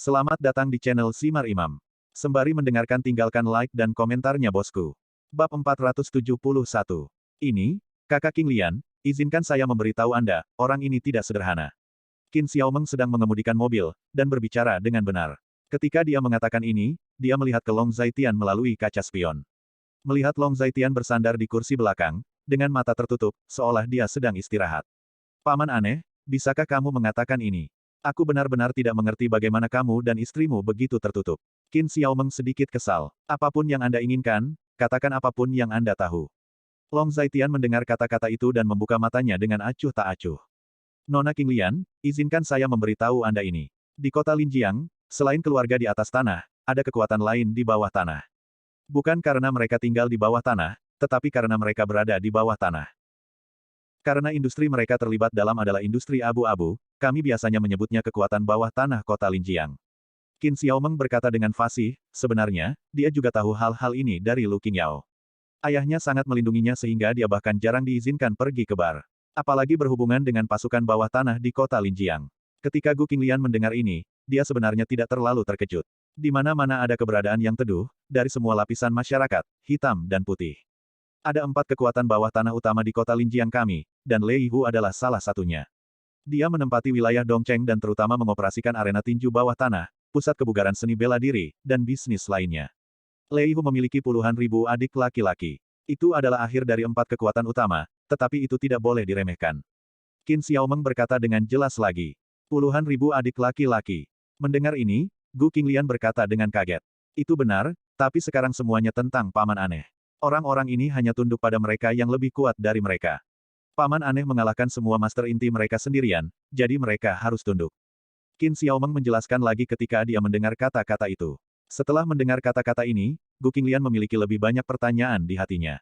Selamat datang di channel Simar Imam. Sembari mendengarkan tinggalkan like dan komentarnya bosku. Bab 471. Ini, kakak King Lian, izinkan saya memberitahu Anda, orang ini tidak sederhana. Qin Xiaomeng sedang mengemudikan mobil, dan berbicara dengan benar. Ketika dia mengatakan ini, dia melihat ke Long Zaitian melalui kaca spion. Melihat Long Zaitian bersandar di kursi belakang, dengan mata tertutup, seolah dia sedang istirahat. Paman aneh, bisakah kamu mengatakan ini? Aku benar-benar tidak mengerti bagaimana kamu dan istrimu begitu tertutup. Qin Xiaomeng sedikit kesal. Apapun yang Anda inginkan, katakan apapun yang Anda tahu. Long Zaitian mendengar kata-kata itu dan membuka matanya dengan acuh tak acuh. Nona King Lian, izinkan saya memberitahu Anda ini. Di kota Linjiang, selain keluarga di atas tanah, ada kekuatan lain di bawah tanah. Bukan karena mereka tinggal di bawah tanah, tetapi karena mereka berada di bawah tanah. Karena industri mereka terlibat dalam adalah industri abu-abu, kami biasanya menyebutnya kekuatan bawah tanah kota Linjiang. Qin Xiaomeng berkata dengan fasih, sebenarnya, dia juga tahu hal-hal ini dari Lu Qingyao. Ayahnya sangat melindunginya sehingga dia bahkan jarang diizinkan pergi ke bar. Apalagi berhubungan dengan pasukan bawah tanah di kota Linjiang. Ketika Gu Qinglian mendengar ini, dia sebenarnya tidak terlalu terkejut. Di mana-mana ada keberadaan yang teduh, dari semua lapisan masyarakat, hitam dan putih. Ada 4 kekuatan bawah tanah utama di kota Linjiang kami, dan Lei Hu adalah salah satunya. Dia menempati wilayah Dongcheng dan terutama mengoperasikan arena tinju bawah tanah, pusat kebugaran seni bela diri, dan bisnis lainnya. Lei Hu memiliki puluhan ribu adik laki-laki. Itu adalah akhir dari 4 kekuatan utama, tetapi itu tidak boleh diremehkan. Qin Xiaomeng berkata dengan jelas lagi. Puluhan ribu adik laki-laki. Mendengar ini, Gu Qinglian berkata dengan kaget. Itu benar, tapi sekarang semuanya tentang paman aneh. Orang-orang ini hanya tunduk pada mereka yang lebih kuat dari mereka. Paman aneh mengalahkan semua master inti mereka sendirian, jadi mereka harus tunduk. Qin Xiaomeng menjelaskan lagi ketika dia mendengar kata-kata itu. Setelah mendengar kata-kata ini, Gu Qinglian memiliki lebih banyak pertanyaan di hatinya.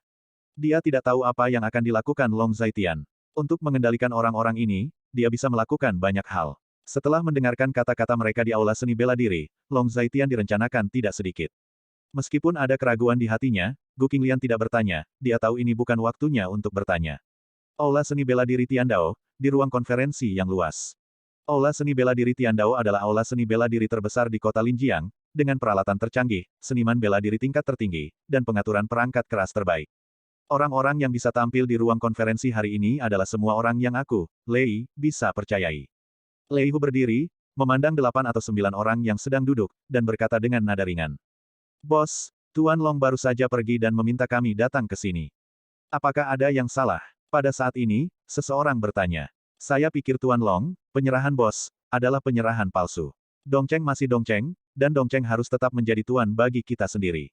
Dia tidak tahu apa yang akan dilakukan Long Zaitian. Untuk mengendalikan orang-orang ini, dia bisa melakukan banyak hal. Setelah mendengarkan kata-kata mereka di aula seni bela diri, Long Zaitian direncanakan tidak sedikit. Meskipun ada keraguan di hatinya, Gu Qinglian tidak bertanya, dia tahu ini bukan waktunya untuk bertanya. Aula seni bela diri Tiandao, di ruang konferensi yang luas. Aula seni bela diri Tiandao adalah aula seni bela diri terbesar di kota Linjiang, dengan peralatan tercanggih, seniman bela diri tingkat tertinggi, dan pengaturan perangkat keras terbaik. Orang-orang yang bisa tampil di ruang konferensi hari ini adalah semua orang yang aku, Lei, bisa percayai. Lei Hu berdiri, memandang 8 atau 9 orang yang sedang duduk, dan berkata dengan nada ringan. Bos, Tuan Long baru saja pergi dan meminta kami datang ke sini. Apakah ada yang salah? Pada saat ini, seseorang bertanya. Saya pikir Tuan Long, penyerahan bos, adalah penyerahan palsu. Dongcheng masih Dongcheng, dan Dongcheng harus tetap menjadi tuan bagi kita sendiri.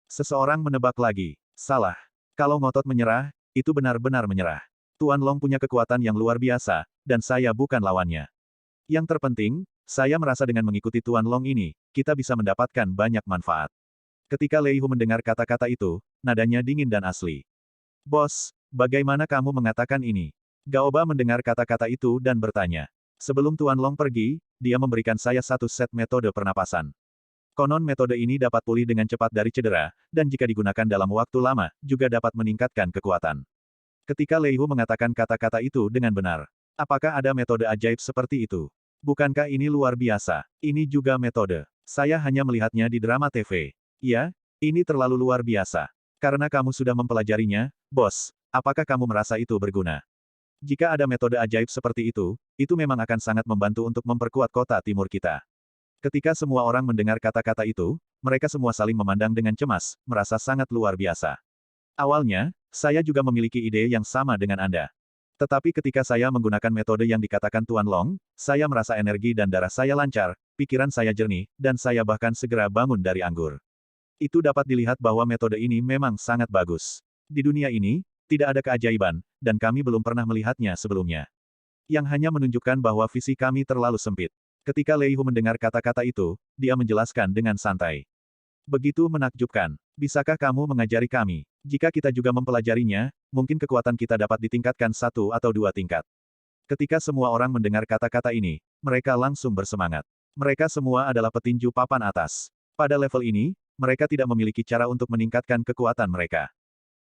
Seseorang menebak lagi. Salah. Kalau ngotot menyerah, itu benar-benar menyerah. Tuan Long punya kekuatan yang luar biasa, dan saya bukan lawannya. Yang terpenting, saya merasa dengan mengikuti Tuan Long ini, kita bisa mendapatkan banyak manfaat. Ketika Lei Hu mendengar kata-kata itu, nadanya dingin dan asli. Bos, bagaimana kamu mengatakan ini? Gaoba mendengar kata-kata itu dan bertanya. Sebelum Tuan Long pergi, dia memberikan saya 1 set metode pernapasan. Konon metode ini dapat pulih dengan cepat dari cedera, dan jika digunakan dalam waktu lama, juga dapat meningkatkan kekuatan. Ketika Lei Hu mengatakan kata-kata itu dengan benar. Apakah ada metode ajaib seperti itu? Bukankah ini luar biasa? Ini juga metode. Saya hanya melihatnya di drama TV. Ya, ini terlalu luar biasa. Karena kamu sudah mempelajarinya, bos, apakah kamu merasa itu berguna? Jika ada metode ajaib seperti itu memang akan sangat membantu untuk memperkuat kota timur kita. Ketika semua orang mendengar kata-kata itu, mereka semua saling memandang dengan cemas, merasa sangat luar biasa. Awalnya, saya juga memiliki ide yang sama dengan Anda. Tetapi ketika saya menggunakan metode yang dikatakan Tuan Long, saya merasa energi dan darah saya lancar, pikiran saya jernih, dan saya bahkan segera bangun dari anggur. Itu dapat dilihat bahwa metode ini memang sangat bagus. Di dunia ini, tidak ada keajaiban, dan kami belum pernah melihatnya sebelumnya. Yang hanya menunjukkan bahwa visi kami terlalu sempit. Ketika Lei Hu mendengar kata-kata itu, dia menjelaskan dengan santai. Begitu menakjubkan. Bisakah kamu mengajari kami? Jika kita juga mempelajarinya, mungkin kekuatan kita dapat ditingkatkan 1 atau 2 tingkat. Ketika semua orang mendengar kata-kata ini, mereka langsung bersemangat. Mereka semua adalah petinju papan atas. Pada level ini, mereka tidak memiliki cara untuk meningkatkan kekuatan mereka.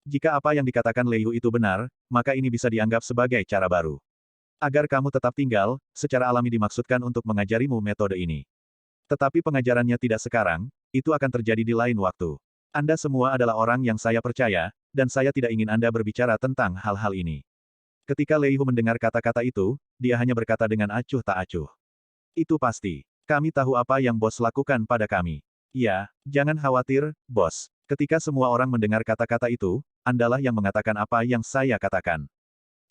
Jika apa yang dikatakan Lei Hu itu benar, maka ini bisa dianggap sebagai cara baru. Agar kamu tetap tinggal, secara alami dimaksudkan untuk mengajarimu metode ini. Tetapi pengajarannya tidak sekarang, itu akan terjadi di lain waktu. Anda semua adalah orang yang saya percaya, dan saya tidak ingin Anda berbicara tentang hal-hal ini. Ketika Lei Hu mendengar kata-kata itu, dia hanya berkata dengan acuh tak acuh. Itu pasti. Kami tahu apa yang bos lakukan pada kami. Ya, jangan khawatir, bos. Ketika semua orang mendengar kata-kata itu, Andalah yang mengatakan apa yang saya katakan.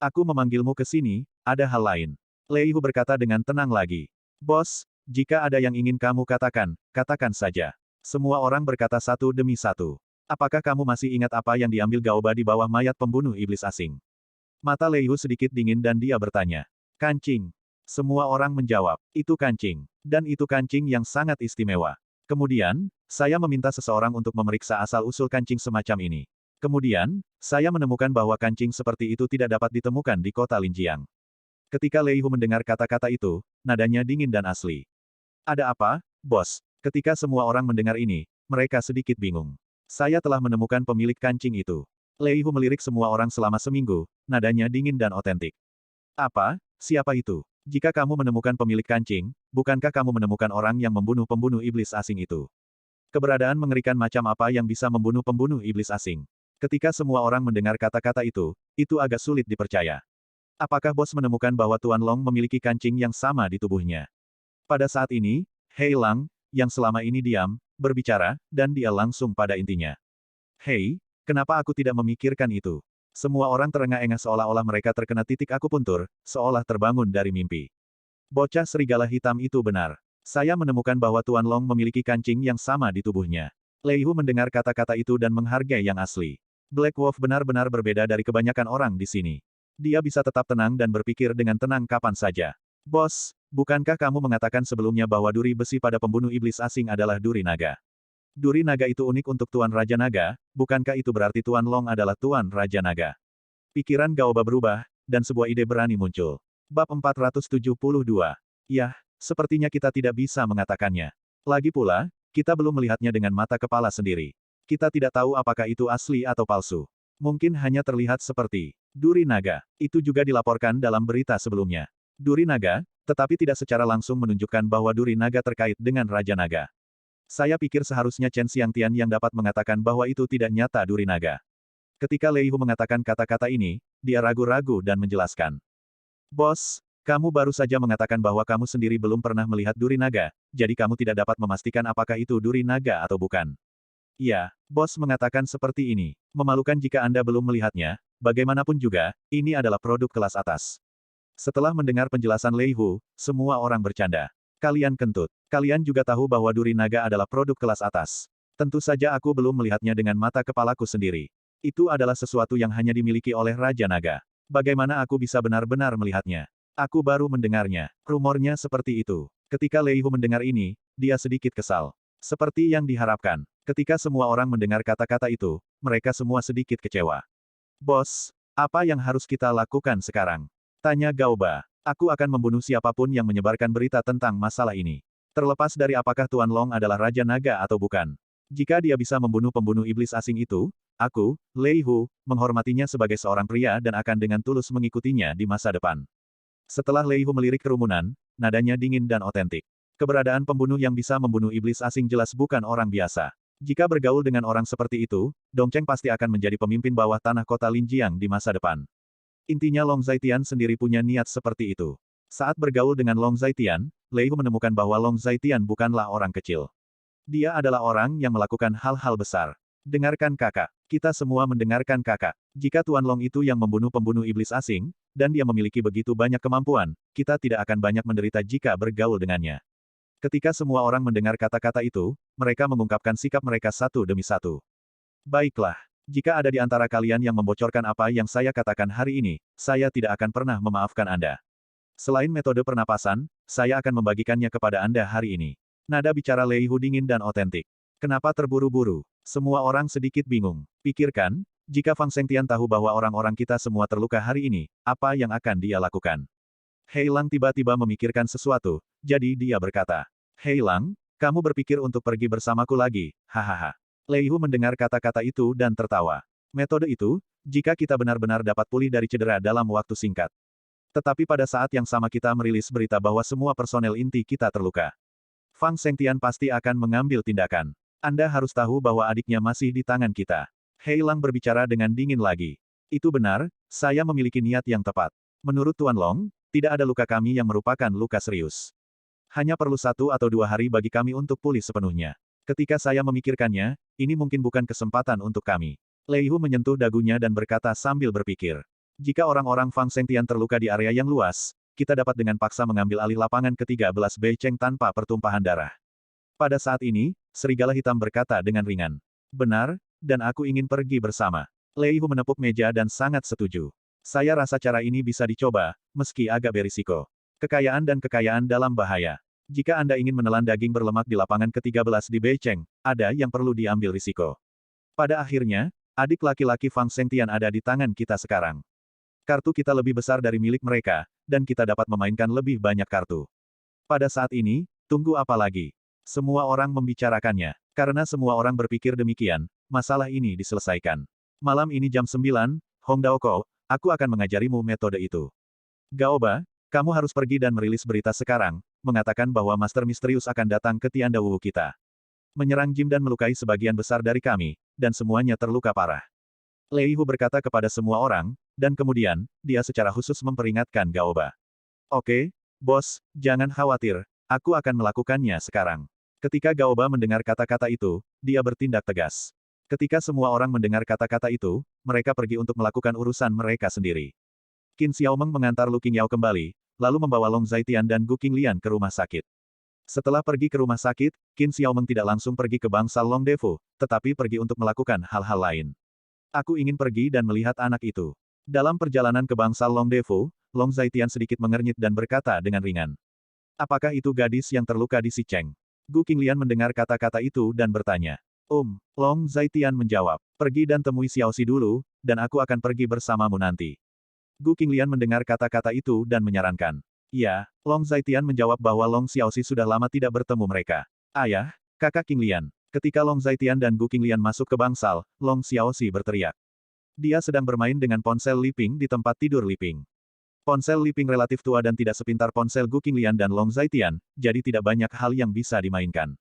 Aku memanggilmu ke sini, ada hal lain. Lei Hu berkata dengan tenang lagi. Bos, jika ada yang ingin kamu katakan, katakan saja. Semua orang berkata satu demi satu. Apakah kamu masih ingat apa yang diambil Gaoba di bawah mayat pembunuh iblis asing? Mata Lei Hu sedikit dingin dan dia bertanya. Kancing. Semua orang menjawab, itu kancing. Dan itu kancing yang sangat istimewa. Kemudian, saya meminta seseorang untuk memeriksa asal-usul kancing semacam ini. Kemudian, saya menemukan bahwa kancing seperti itu tidak dapat ditemukan di kota Linjiang. Ketika Lei Hu mendengar kata-kata itu, nadanya dingin dan asli. Ada apa, bos? Ketika semua orang mendengar ini, mereka sedikit bingung. Saya telah menemukan pemilik kancing itu. Lei Hu melirik semua orang selama seminggu, nadanya dingin dan otentik. Apa? Siapa itu? Jika kamu menemukan pemilik kancing, bukankah kamu menemukan orang yang membunuh pembunuh iblis asing itu? Keberadaan mengerikan macam apa yang bisa membunuh pembunuh iblis asing? Ketika semua orang mendengar kata-kata itu agak sulit dipercaya. Apakah bos menemukan bahwa Tuan Long memiliki kancing yang sama di tubuhnya? Pada saat ini, Hei Lang, yang selama ini diam, berbicara, dan dia langsung pada intinya. Hei, kenapa aku tidak memikirkan itu? Semua orang terengah-engah seolah-olah mereka terkena titik akupuntur, seolah terbangun dari mimpi. Bocah serigala hitam itu benar. Saya menemukan bahwa Tuan Long memiliki kancing yang sama di tubuhnya. Lei Hu mendengar kata-kata itu dan menghargai yang asli. Black Wolf benar-benar berbeda dari kebanyakan orang di sini. Dia bisa tetap tenang dan berpikir dengan tenang kapan saja. Bos, bukankah kamu mengatakan sebelumnya bahwa duri besi pada pembunuh iblis asing adalah duri naga? Duri naga itu unik untuk Tuan Raja Naga, bukankah itu berarti Tuan Long adalah Tuan Raja Naga? Pikiran Gaoba berubah, dan sebuah ide berani muncul. Bab 472. Yah, sepertinya kita tidak bisa mengatakannya. Lagi pula, kita belum melihatnya dengan mata kepala sendiri. Kita tidak tahu apakah itu asli atau palsu. Mungkin hanya terlihat seperti duri naga. Itu juga dilaporkan dalam berita sebelumnya. Duri naga, tetapi tidak secara langsung menunjukkan bahwa duri naga terkait dengan Raja Naga. Saya pikir seharusnya Chen Xiangtian yang dapat mengatakan bahwa itu tidak nyata duri naga. Ketika Lei Hu mengatakan kata-kata ini, dia ragu-ragu dan menjelaskan. Bos, kamu baru saja mengatakan bahwa kamu sendiri belum pernah melihat duri naga, jadi kamu tidak dapat memastikan apakah itu duri naga atau bukan. Iya, bos mengatakan seperti ini. Memalukan jika Anda belum melihatnya, bagaimanapun juga, ini adalah produk kelas atas. Setelah mendengar penjelasan Lei Hu, semua orang bercanda. Kalian kentut. Kalian juga tahu bahwa duri naga adalah produk kelas atas. Tentu saja aku belum melihatnya dengan mata kepalaku sendiri. Itu adalah sesuatu yang hanya dimiliki oleh Raja Naga. Bagaimana aku bisa benar-benar melihatnya? Aku baru mendengarnya. Rumornya seperti itu. Ketika Lei Hu mendengar ini, dia sedikit kesal. Seperti yang diharapkan. Ketika semua orang mendengar kata-kata itu, mereka semua sedikit kecewa. Bos, apa yang harus kita lakukan sekarang? Tanya Gaoba. Aku akan membunuh siapapun yang menyebarkan berita tentang masalah ini. Terlepas dari apakah Tuan Long adalah Raja Naga atau bukan. Jika dia bisa membunuh pembunuh iblis asing itu, aku, Lei Hu, menghormatinya sebagai seorang pria dan akan dengan tulus mengikutinya di masa depan. Setelah Lei Hu melirik kerumunan, nadanya dingin dan otentik. Keberadaan pembunuh yang bisa membunuh iblis asing jelas bukan orang biasa. Jika bergaul dengan orang seperti itu, Dongcheng pasti akan menjadi pemimpin bawah tanah kota Linjiang di masa depan. Intinya Long Zaitian sendiri punya niat seperti itu. Saat bergaul dengan Long Zaitian, Lei Hu menemukan bahwa Long Zaitian bukanlah orang kecil. Dia adalah orang yang melakukan hal-hal besar. Dengarkan kakak. Kita semua mendengarkan kakak. Jika Tuan Long itu yang membunuh pembunuh iblis asing, dan dia memiliki begitu banyak kemampuan, kita tidak akan banyak menderita jika bergaul dengannya. Ketika semua orang mendengar kata-kata itu, mereka mengungkapkan sikap mereka satu demi satu. Baiklah. Jika ada di antara kalian yang membocorkan apa yang saya katakan hari ini, saya tidak akan pernah memaafkan Anda. Selain metode pernapasan, saya akan membagikannya kepada Anda hari ini. Nada bicara Lei Hu dingin dan otentik. Kenapa terburu-buru? Semua orang sedikit bingung. Pikirkan, jika Fang Sengtian tahu bahwa orang-orang kita semua terluka hari ini, apa yang akan dia lakukan? Hei Lang tiba-tiba memikirkan sesuatu, jadi dia berkata, Hei Lang, kamu berpikir untuk pergi bersamaku lagi, hahaha. Lei Hu mendengar kata-kata itu dan tertawa. Metode itu, jika kita benar-benar dapat pulih dari cedera dalam waktu singkat. Tetapi pada saat yang sama kita merilis berita bahwa semua personel inti kita terluka. Fang Zhengtian pasti akan mengambil tindakan. Anda harus tahu bahwa adiknya masih di tangan kita. Hei Lang berbicara dengan dingin lagi. Itu benar, saya memiliki niat yang tepat. Menurut Tuan Long, tidak ada luka kami yang merupakan luka serius. Hanya perlu 1 atau 2 hari bagi kami untuk pulih sepenuhnya. Ketika saya memikirkannya, ini mungkin bukan kesempatan untuk kami. Lei Hu menyentuh dagunya dan berkata sambil berpikir. Jika orang-orang Fang Zhengtian terluka di area yang luas, kita dapat dengan paksa mengambil alih lapangan ke-13 Bei Cheng tanpa pertumpahan darah. Pada saat ini, serigala hitam berkata dengan ringan. Benar, dan aku ingin pergi bersama. Lei Hu menepuk meja dan sangat setuju. Saya rasa cara ini bisa dicoba, meski agak berisiko. Kekayaan dan kekayaan dalam bahaya. Jika Anda ingin menelan daging berlemak di lapangan ke-13 di Bei Cheng, ada yang perlu diambil risiko. Pada akhirnya, adik laki-laki Fang Zhengtian ada di tangan kita sekarang. Kartu kita lebih besar dari milik mereka, dan kita dapat memainkan lebih banyak kartu. Pada saat ini, tunggu apa lagi? Semua orang membicarakannya. Karena semua orang berpikir demikian, masalah ini diselesaikan. Malam ini jam 9, Hong Daoko, aku akan mengajarimu metode itu. Gaoba, kamu harus pergi dan merilis berita sekarang, mengatakan bahwa Master Misterius akan datang ke Tianda Wu kita. Menyerang Jim dan melukai sebagian besar dari kami, dan semuanya terluka parah. Lei Hu berkata kepada semua orang, dan kemudian, dia secara khusus memperingatkan Gaoba. Oke, bos, jangan khawatir, aku akan melakukannya sekarang. Ketika Gaoba mendengar kata-kata itu, dia bertindak tegas. Ketika semua orang mendengar kata-kata itu, mereka pergi untuk melakukan urusan mereka sendiri. Qin Xiaomeng mengantar Lu Qingyao kembali, lalu membawa Long Zhaitian dan Gu Qinglian ke rumah sakit. Setelah pergi ke rumah sakit, Qin Xiaomeng tidak langsung pergi ke bangsal Long Defu, tetapi pergi untuk melakukan hal-hal lain. Aku ingin pergi dan melihat anak itu. Dalam perjalanan ke bangsal Long Defu, Long Zhaitian sedikit mengernyit dan berkata dengan ringan. Apakah itu gadis yang terluka di Sicheng? Gu Qinglian mendengar kata-kata itu dan bertanya. Long Zhaitian menjawab. Pergi dan temui Xiaoxi dulu, dan aku akan pergi bersamamu nanti. Gu Qinglian mendengar kata-kata itu dan menyarankan. Ya, Long Zhaitian menjawab bahwa Long Xiaoxi sudah lama tidak bertemu mereka. Ayah, kakak Qinglian. Ketika Long Zhaitian dan Gu Qinglian masuk ke bangsal, Long Xiaoxi berteriak. Dia sedang bermain dengan ponsel Li Ping di tempat tidur Li Ping. Ponsel Li Ping relatif tua dan tidak sepintar ponsel Gu Qinglian dan Long Zhaitian, jadi tidak banyak hal yang bisa dimainkan.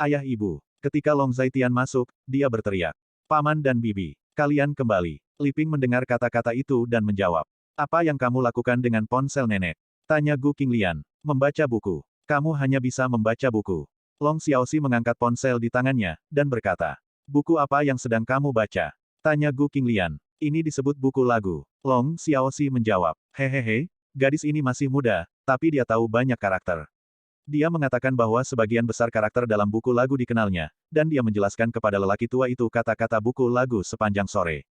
Ayah ibu. Ketika Long Zhaitian masuk, dia berteriak. Paman dan bibi, kalian kembali. Li Ping mendengar kata-kata itu dan menjawab. Apa yang kamu lakukan dengan ponsel nenek? Tanya Gu Qinglian. Membaca buku. Kamu hanya bisa membaca buku. Long Xiaoxi mengangkat ponsel di tangannya, dan berkata. Buku apa yang sedang kamu baca? Tanya Gu Qinglian. Ini disebut buku lagu. Long Xiaoxi menjawab. Hehehe, gadis ini masih muda, tapi dia tahu banyak karakter. Dia mengatakan bahwa sebagian besar karakter dalam buku lagu dikenalnya, dan dia menjelaskan kepada lelaki tua itu kata-kata buku lagu sepanjang sore.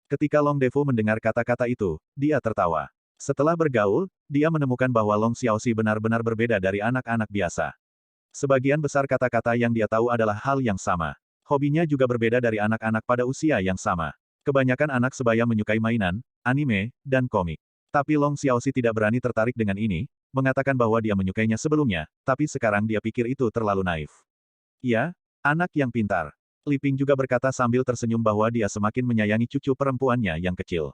Ketika Long Defu mendengar kata-kata itu, dia tertawa. Setelah bergaul, dia menemukan bahwa Long Xiaoxi benar-benar berbeda dari anak-anak biasa. Sebagian besar kata-kata yang dia tahu adalah hal yang sama. Hobinya juga berbeda dari anak-anak pada usia yang sama. Kebanyakan anak sebaya menyukai mainan, anime, dan komik. Tapi Long Xiaoxi tidak berani tertarik dengan ini, mengatakan bahwa dia menyukainya sebelumnya, tapi sekarang dia pikir itu terlalu naif. Ya, anak yang pintar. Li Ping juga berkata sambil tersenyum bahwa dia semakin menyayangi cucu perempuannya yang kecil.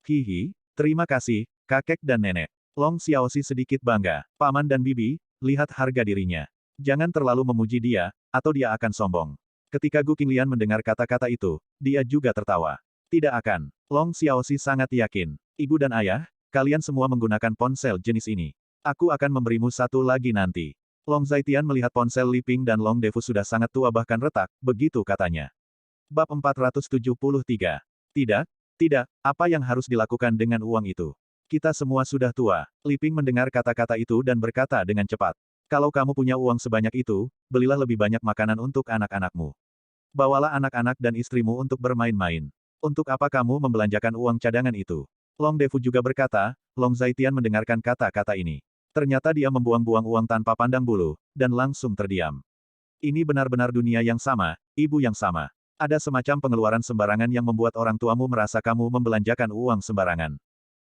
Hihi, terima kasih, kakek dan nenek. Long Xiaoxi sedikit bangga. Paman dan bibi, lihat harga dirinya. Jangan terlalu memuji dia, atau dia akan sombong. Ketika Gu Qinglian mendengar kata-kata itu, dia juga tertawa. Tidak akan. Long Xiaoxi sangat yakin. Ibu dan ayah, kalian semua menggunakan ponsel jenis ini. Aku akan memberimu satu lagi nanti. Long Zhaitian melihat ponsel Li Ping dan Long Defu sudah sangat tua bahkan retak, begitu katanya. Bab 473. Tidak, apa yang harus dilakukan dengan uang itu? Kita semua sudah tua. Li Ping mendengar kata-kata itu dan berkata dengan cepat. Kalau kamu punya uang sebanyak itu, belilah lebih banyak makanan untuk anak-anakmu. Bawalah anak-anak dan istrimu untuk bermain-main. Untuk apa kamu membelanjakan uang cadangan itu? Long Defu juga berkata. Long Zhaitian mendengarkan kata-kata ini. Ternyata dia membuang-buang uang tanpa pandang bulu, dan langsung terdiam. Ini benar-benar dunia yang sama, ibu yang sama. Ada semacam pengeluaran sembarangan yang membuat orang tuamu merasa kamu membelanjakan uang sembarangan.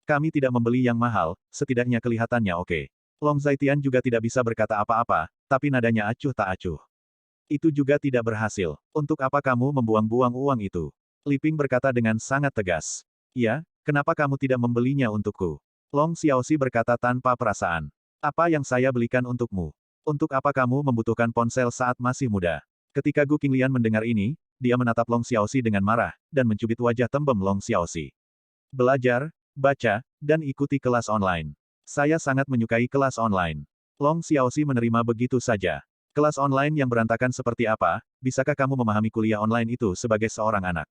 Kami tidak membeli yang mahal, setidaknya kelihatannya oke. Long Zhaitian juga tidak bisa berkata apa-apa, tapi nadanya acuh tak acuh. Itu juga tidak berhasil. Untuk apa kamu membuang-buang uang itu? Li Ping berkata dengan sangat tegas. Ya, kenapa kamu tidak membelinya untukku? Long Xiaoxi berkata tanpa perasaan. Apa yang saya belikan untukmu? Untuk apa kamu membutuhkan ponsel saat masih muda? Ketika Gu Qinglian mendengar ini, dia menatap Long Xiaoxi dengan marah, dan mencubit wajah tembem Long Xiaoxi. Belajar, baca, dan ikuti kelas online. Saya sangat menyukai kelas online. Long Xiaoxi menerima begitu saja. Kelas online yang berantakan seperti apa, bisakah kamu memahami kuliah online itu sebagai seorang anak?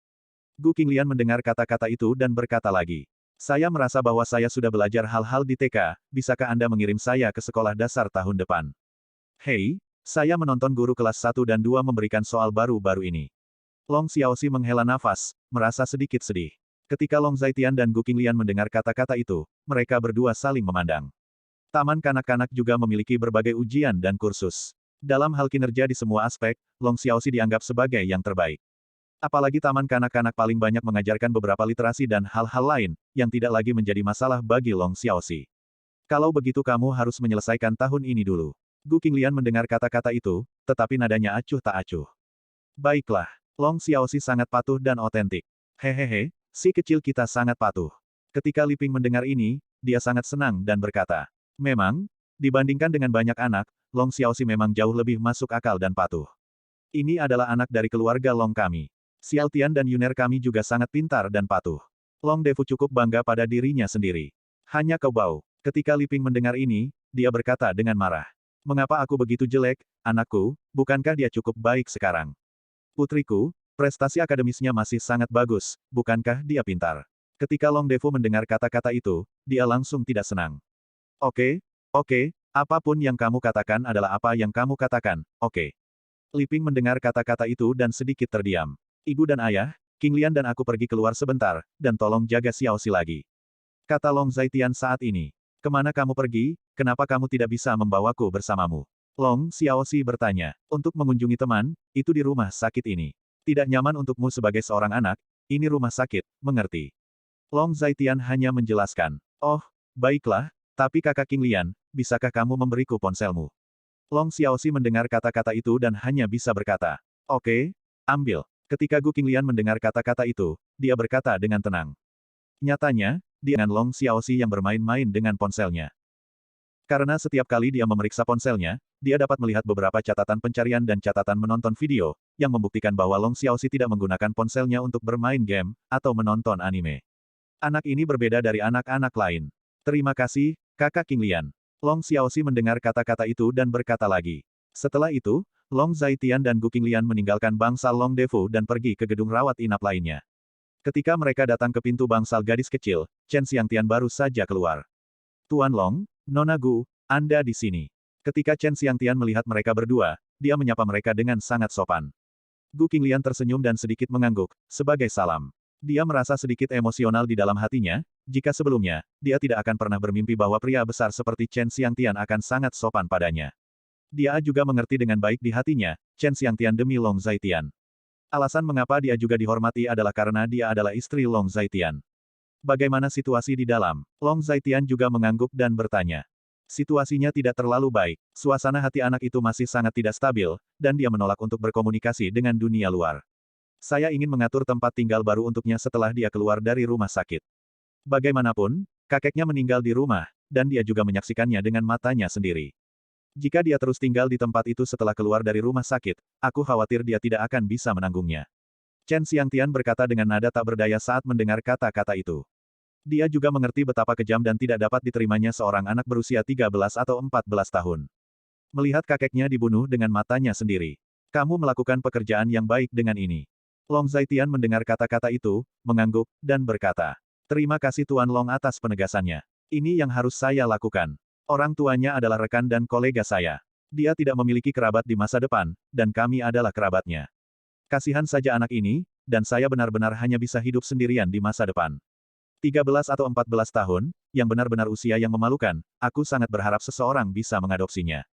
Gu Qinglian mendengar kata-kata itu dan berkata lagi. Saya merasa bahwa saya sudah belajar hal-hal di TK, bisakah Anda mengirim saya ke sekolah dasar tahun depan? Hei, saya menonton guru kelas 1 dan 2 memberikan soal baru-baru ini. Long Xiaoxi menghela nafas, merasa sedikit sedih. Ketika Long Zaitian dan Gu Qinglian mendengar kata-kata itu, mereka berdua saling memandang. Taman kanak-kanak juga memiliki berbagai ujian dan kursus. Dalam hal kinerja di semua aspek, Long Xiaoxi dianggap sebagai yang terbaik. Apalagi taman kanak-kanak paling banyak mengajarkan beberapa literasi dan hal-hal lain, yang tidak lagi menjadi masalah bagi Long Xiaoxi. Kalau begitu kamu harus menyelesaikan tahun ini dulu. Gu Qinglian mendengar kata-kata itu, tetapi nadanya acuh tak acuh. Baiklah. Long Xiaoxi sangat patuh dan otentik. Hehehe, si kecil kita sangat patuh. Ketika Li Ping mendengar ini, dia sangat senang dan berkata, memang, dibandingkan dengan banyak anak, Long Xiaoxi memang jauh lebih masuk akal dan patuh. Ini adalah anak dari keluarga Long kami. Xiao Tian dan Yuner kami juga sangat pintar dan patuh. Long Defu cukup bangga pada dirinya sendiri. Hanya kau bau. Ketika Li Ping mendengar ini, dia berkata dengan marah. Mengapa aku begitu jelek, anakku, bukankah dia cukup baik sekarang? Putriku, prestasi akademisnya masih sangat bagus, bukankah dia pintar? Ketika Long Defu mendengar kata-kata itu, dia langsung tidak senang. Oke, apapun yang kamu katakan adalah apa yang kamu katakan, oke. Li Ping mendengar kata-kata itu dan sedikit terdiam. Ibu dan ayah, Qinglian dan aku pergi keluar sebentar, dan tolong jaga Xiaoxi lagi. Kata Long Zaitian saat ini. Kemana kamu pergi, kenapa kamu tidak bisa membawaku bersamamu? Long Xiaoxi bertanya. Untuk mengunjungi teman, itu di rumah sakit ini. Tidak nyaman untukmu sebagai seorang anak, ini rumah sakit, mengerti? Long Zaitian hanya menjelaskan. Oh, baiklah, tapi kakak Qinglian, bisakah kamu memberiku ponselmu? Long Xiaoxi mendengar kata-kata itu dan hanya bisa berkata. Oke, ambil. Ketika Gu Qinglian mendengar kata-kata itu, dia berkata dengan tenang. Nyatanya, dia dengan Long Xiaoxi yang bermain-main dengan ponselnya. Karena setiap kali dia memeriksa ponselnya, dia dapat melihat beberapa catatan pencarian dan catatan menonton video, yang membuktikan bahwa Long Xiaoxi tidak menggunakan ponselnya untuk bermain game, atau menonton anime. Anak ini berbeda dari anak-anak lain. Terima kasih, kakak Qinglian. Long Xiaoxi mendengar kata-kata itu dan berkata lagi. Setelah itu, Long Zaitian dan Gu Qinglian meninggalkan bangsal Long Defu dan pergi ke gedung rawat inap lainnya. Ketika mereka datang ke pintu bangsal gadis kecil, Chen Xiangtian baru saja keluar. Tuan Long, Nona Gu, Anda di sini. Ketika Chen Xiangtian melihat mereka berdua, dia menyapa mereka dengan sangat sopan. Gu Qinglian tersenyum dan sedikit mengangguk, sebagai salam. Dia merasa sedikit emosional di dalam hatinya, jika sebelumnya, dia tidak akan pernah bermimpi bahwa pria besar seperti Chen Xiangtian akan sangat sopan padanya. Dia juga mengerti dengan baik di hatinya, Chen Xiangtian demi Long Zaitian. Alasan mengapa dia juga dihormati adalah karena dia adalah istri Long Zaitian. Bagaimana situasi di dalam? Long Zaitian juga mengangguk dan bertanya. Situasinya tidak terlalu baik. Suasana hati anak itu masih sangat tidak stabil, dan dia menolak untuk berkomunikasi dengan dunia luar. Saya ingin mengatur tempat tinggal baru untuknya setelah dia keluar dari rumah sakit. Bagaimanapun, kakeknya meninggal di rumah, dan dia juga menyaksikannya dengan matanya sendiri. Jika dia terus tinggal di tempat itu setelah keluar dari rumah sakit, aku khawatir dia tidak akan bisa menanggungnya. Chen Xiangtian berkata dengan nada tak berdaya saat mendengar kata-kata itu. Dia juga mengerti betapa kejam dan tidak dapat diterimanya seorang anak berusia 13 atau 14 tahun. Melihat kakeknya dibunuh dengan matanya sendiri. Kamu melakukan pekerjaan yang baik dengan ini. Long Zaitian mendengar kata-kata itu, mengangguk, dan berkata. Terima kasih Tuan Long atas penegasannya. Ini yang harus saya lakukan. Orang tuanya adalah rekan dan kolega saya. Dia tidak memiliki kerabat di masa depan, dan kami adalah kerabatnya. Kasihan saja anak ini, dan saya benar-benar hanya bisa hidup sendirian di masa depan. 13 atau 14 tahun, yang benar-benar usia yang memalukan, aku sangat berharap seseorang bisa mengadopsinya.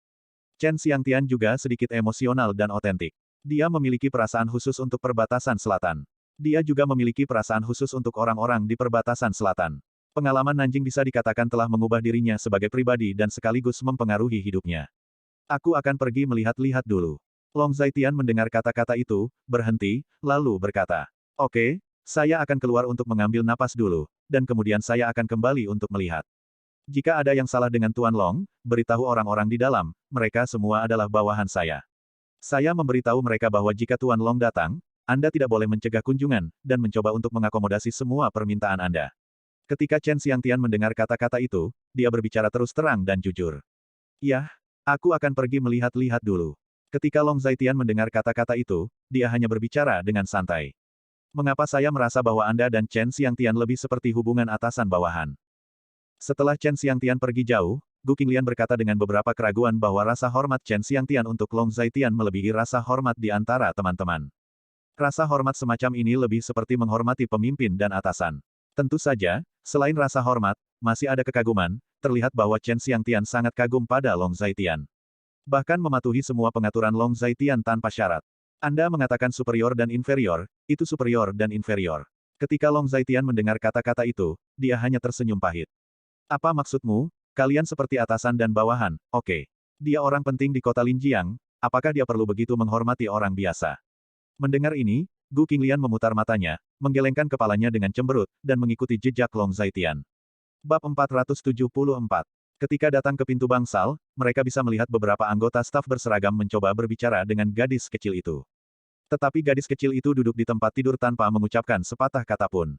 Chen Xiangtian juga sedikit emosional dan otentik. Dia memiliki perasaan khusus untuk perbatasan selatan. Dia juga memiliki perasaan khusus untuk orang-orang di perbatasan selatan. Pengalaman Nanjing bisa dikatakan telah mengubah dirinya sebagai pribadi dan sekaligus mempengaruhi hidupnya. Aku akan pergi melihat-lihat dulu. Long Zaitian mendengar kata-kata itu, berhenti, lalu berkata, Oke, saya akan keluar untuk mengambil napas dulu, dan kemudian saya akan kembali untuk melihat. Jika ada yang salah dengan Tuan Long, beritahu orang-orang di dalam, mereka semua adalah bawahan saya. Saya memberitahu mereka bahwa jika Tuan Long datang, Anda tidak boleh mencegah kunjungan, dan mencoba untuk mengakomodasi semua permintaan Anda. Ketika Chen Xiangtian mendengar kata-kata itu, dia berbicara terus terang dan jujur. Yah, aku akan pergi melihat-lihat dulu. Ketika Long Zaitian mendengar kata-kata itu, dia hanya berbicara dengan santai. Mengapa saya merasa bahwa Anda dan Chen Xiangtian lebih seperti hubungan atasan-bawahan? Setelah Chen Xiangtian pergi jauh, Gu Qinglian berkata dengan beberapa keraguan bahwa rasa hormat Chen Xiangtian untuk Long Zaitian melebihi rasa hormat di antara teman-teman. Rasa hormat semacam ini lebih seperti menghormati pemimpin dan atasan. Tentu saja, selain rasa hormat, masih ada kekaguman, terlihat bahwa Chen Xiangtian sangat kagum pada Long Zaitian. Bahkan mematuhi semua pengaturan Long Zaitian tanpa syarat. Anda mengatakan superior dan inferior, itu superior dan inferior. Ketika Long Zaitian mendengar kata-kata itu, dia hanya tersenyum pahit. Apa maksudmu? Kalian seperti atasan dan bawahan, oke. Dia orang penting di kota Linjiang, apakah dia perlu begitu menghormati orang biasa? Mendengar ini, Gu Qinglian memutar matanya, menggelengkan kepalanya dengan cemberut, dan mengikuti jejak Long Zaitian. Bab 474. Ketika datang ke pintu bangsal, mereka bisa melihat beberapa anggota staf berseragam mencoba berbicara dengan gadis kecil itu. Tetapi gadis kecil itu duduk di tempat tidur tanpa mengucapkan sepatah kata pun.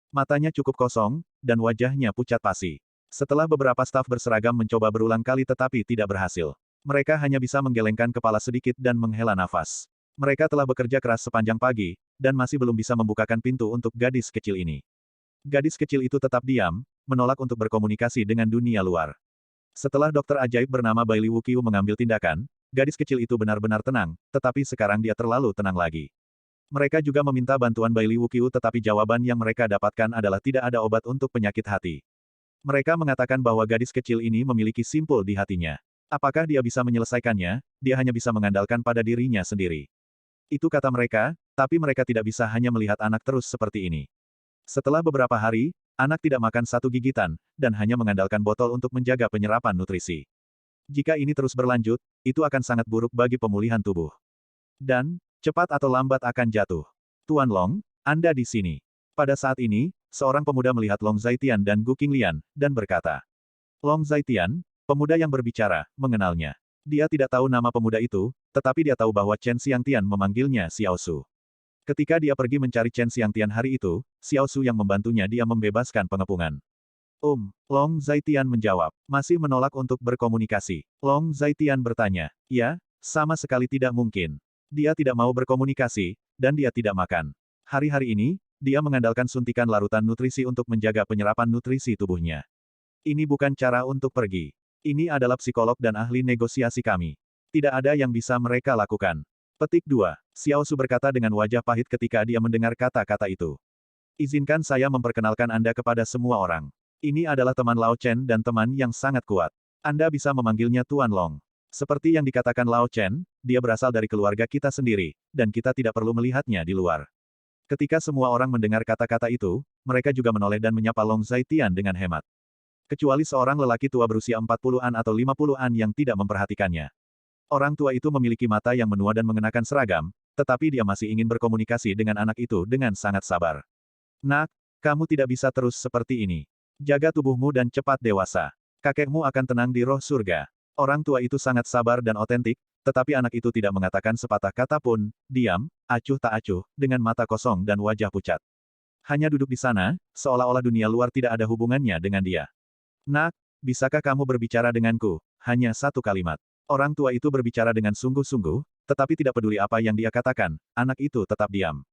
Matanya cukup kosong, dan wajahnya pucat pasi. Setelah beberapa staf berseragam mencoba berulang kali tetapi tidak berhasil. Mereka hanya bisa menggelengkan kepala sedikit dan menghela nafas. Mereka telah bekerja keras sepanjang pagi, dan masih belum bisa membukakan pintu untuk gadis kecil ini. Gadis kecil itu tetap diam, menolak untuk berkomunikasi dengan dunia luar. Setelah dokter ajaib bernama Bailey Wuqiu mengambil tindakan, gadis kecil itu benar-benar tenang, tetapi sekarang dia terlalu tenang lagi. Mereka juga meminta bantuan Bailey Wuqiu tetapi jawaban yang mereka dapatkan adalah tidak ada obat untuk penyakit hati. Mereka mengatakan bahwa gadis kecil ini memiliki simpul di hatinya. Apakah dia bisa menyelesaikannya, dia hanya bisa mengandalkan pada dirinya sendiri. Itu kata mereka, tapi mereka tidak bisa hanya melihat anak terus seperti ini. Setelah beberapa hari, anak tidak makan satu gigitan, dan hanya mengandalkan botol untuk menjaga penyerapan nutrisi. Jika ini terus berlanjut, itu akan sangat buruk bagi pemulihan tubuh. Dan, cepat atau lambat akan jatuh. Tuan Long, Anda di sini. Pada saat ini, seorang pemuda melihat Long Zaitian dan Gu Qinglian, dan berkata. Long Zaitian, pemuda yang berbicara, mengenalnya. Dia tidak tahu nama pemuda itu, tetapi dia tahu bahwa Chen Xiangtian memanggilnya Xiao Su. Ketika dia pergi mencari Chen Xiangtian hari itu, Xiao Su yang membantunya dia membebaskan pengepungan. Long Zaitian menjawab, masih menolak untuk berkomunikasi. Long Zaitian bertanya, ya, sama sekali tidak mungkin. Dia tidak mau berkomunikasi, dan dia tidak makan. Hari-hari ini, dia mengandalkan suntikan larutan nutrisi untuk menjaga penyerapan nutrisi tubuhnya. Ini bukan cara untuk pergi. Ini adalah psikolog dan ahli negosiasi kami. Tidak ada yang bisa mereka lakukan. Petik 2. Xiao Su berkata dengan wajah pahit ketika dia mendengar kata-kata itu. Izinkan saya memperkenalkan Anda kepada semua orang. Ini adalah teman Lao Chen dan teman yang sangat kuat. Anda bisa memanggilnya Tuan Long. Seperti yang dikatakan Lao Chen, dia berasal dari keluarga kita sendiri, dan kita tidak perlu melihatnya di luar. Ketika semua orang mendengar kata-kata itu, mereka juga menoleh dan menyapa Long Zaitian dengan hemat. Kecuali seorang lelaki tua berusia 40-an atau 50-an yang tidak memperhatikannya. Orang tua itu memiliki mata yang menua dan mengenakan seragam, tetapi dia masih ingin berkomunikasi dengan anak itu dengan sangat sabar. Nak, kamu tidak bisa terus seperti ini. Jaga tubuhmu dan cepat dewasa. Kakekmu akan tenang di roh surga. Orang tua itu sangat sabar dan otentik, tetapi anak itu tidak mengatakan sepatah kata pun, diam, acuh tak acuh, dengan mata kosong dan wajah pucat. Hanya duduk di sana, seolah-olah dunia luar tidak ada hubungannya dengan dia. Nak, bisakah kamu berbicara denganku? Hanya satu kalimat. Orang tua itu berbicara dengan sungguh-sungguh, tetapi tidak peduli apa yang dia katakan, anak itu tetap diam.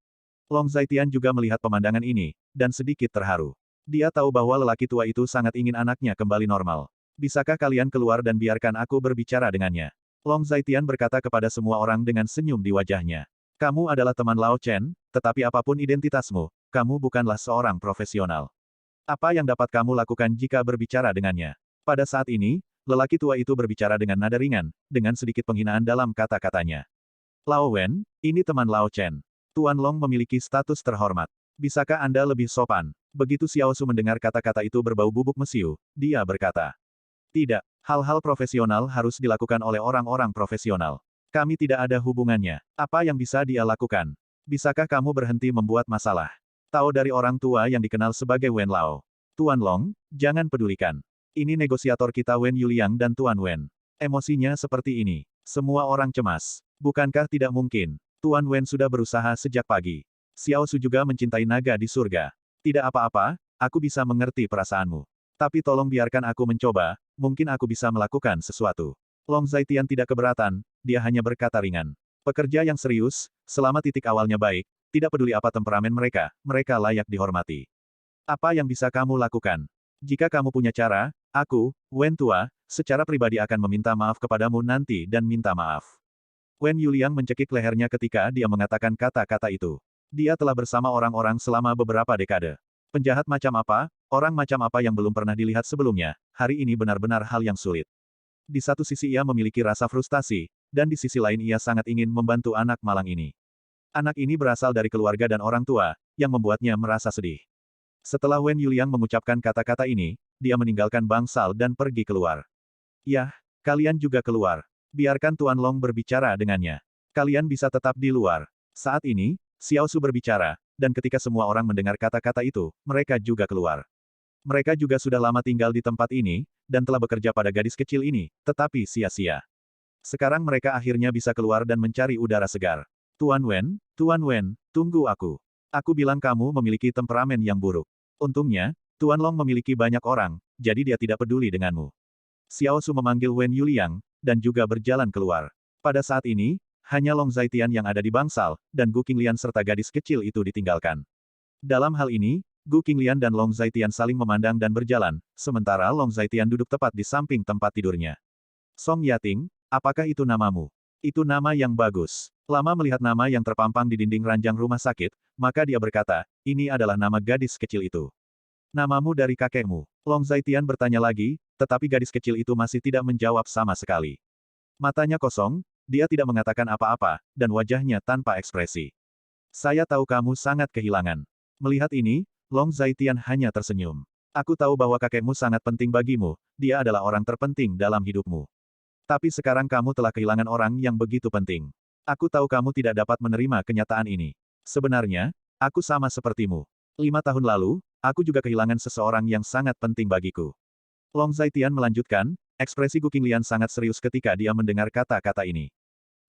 Long Zaitian juga melihat pemandangan ini, dan sedikit terharu. Dia tahu bahwa lelaki tua itu sangat ingin anaknya kembali normal. Bisakah kalian keluar dan biarkan aku berbicara dengannya? Long Zaitian berkata kepada semua orang dengan senyum di wajahnya. Kamu adalah teman Lao Chen, tetapi apapun identitasmu, kamu bukanlah seorang profesional. Apa yang dapat kamu lakukan jika berbicara dengannya? Pada saat ini, lelaki tua itu berbicara dengan nada ringan, dengan sedikit penghinaan dalam kata-katanya. Lao Wen, ini teman Lao Chen. Tuan Long memiliki status terhormat. Bisakah Anda lebih sopan? Begitu Xiao Su mendengar kata-kata itu berbau bubuk mesiu, dia berkata. Tidak, hal-hal profesional harus dilakukan oleh orang-orang profesional. Kami tidak ada hubungannya. Apa yang bisa dia lakukan? Bisakah kamu berhenti membuat masalah? Tahu dari orang tua yang dikenal sebagai Wen Lao. Tuan Long, jangan pedulikan. Ini negosiator kita Wen Yuliang dan Tuan Wen. Emosinya seperti ini. Semua orang cemas. Bukankah tidak mungkin? Tuan Wen sudah berusaha sejak pagi. Xiao Su juga mencintai naga di surga. Tidak apa-apa, aku bisa mengerti perasaanmu. Tapi tolong biarkan aku mencoba, mungkin aku bisa melakukan sesuatu. Long Zaitian tidak keberatan, dia hanya berkata ringan. Pekerja yang serius, selama titik awalnya baik, tidak peduli apa temperamen mereka, mereka layak dihormati. Apa yang bisa kamu lakukan? Jika kamu punya cara, aku, Wen Tua, secara pribadi akan meminta maaf kepadamu nanti dan minta maaf. Wen Yuliang mencekik lehernya ketika dia mengatakan kata-kata itu. Dia telah bersama orang-orang selama beberapa dekade. Penjahat macam apa, orang macam apa yang belum pernah dilihat sebelumnya, hari ini benar-benar hal yang sulit. Di satu sisi ia memiliki rasa frustasi, dan di sisi lain ia sangat ingin membantu anak malang ini. Anak ini berasal dari keluarga dan orang tua, yang membuatnya merasa sedih. Setelah Wen Yuliang mengucapkan kata-kata ini, dia meninggalkan bangsal dan pergi keluar. Yah, kalian juga keluar. Biarkan Tuan Long berbicara dengannya. Kalian bisa tetap di luar. Saat ini, Xiao Su berbicara, dan ketika semua orang mendengar kata-kata itu, mereka juga keluar. Mereka juga sudah lama tinggal di tempat ini, dan telah bekerja pada gadis kecil ini, tetapi sia-sia. Sekarang mereka akhirnya bisa keluar dan mencari udara segar. Tuan Wen, tunggu aku. Aku bilang kamu memiliki temperamen yang buruk. Untungnya, Tuan Long memiliki banyak orang, jadi dia tidak peduli denganmu. Xiao Su memanggil Wen Yuliang, dan juga berjalan keluar. Pada saat ini, hanya Long Zaitian yang ada di bangsal, dan Gu Qinglian serta gadis kecil itu ditinggalkan. Dalam hal ini, Gu Qinglian dan Long Zaitian saling memandang dan berjalan, sementara Long Zaitian duduk tepat di samping tempat tidurnya. Song Yating, apakah itu namamu? Itu nama yang bagus. Lama melihat nama yang terpampang di dinding ranjang rumah sakit, maka dia berkata, ini adalah nama gadis kecil itu. Namamu dari kakekmu. Long Zaitian bertanya lagi, tetapi gadis kecil itu masih tidak menjawab sama sekali. Matanya kosong, dia tidak mengatakan apa-apa, dan wajahnya tanpa ekspresi. Saya tahu kamu sangat kehilangan. Melihat ini, Long Zaitian hanya tersenyum. Aku tahu bahwa kakekmu sangat penting bagimu, dia adalah orang terpenting dalam hidupmu. Tapi sekarang kamu telah kehilangan orang yang begitu penting. Aku tahu kamu tidak dapat menerima kenyataan ini. Sebenarnya, aku sama sepertimu. 5 tahun lalu, aku juga kehilangan seseorang yang sangat penting bagiku. Long Zaitian melanjutkan, ekspresi Gu Qinglian sangat serius ketika dia mendengar kata-kata ini.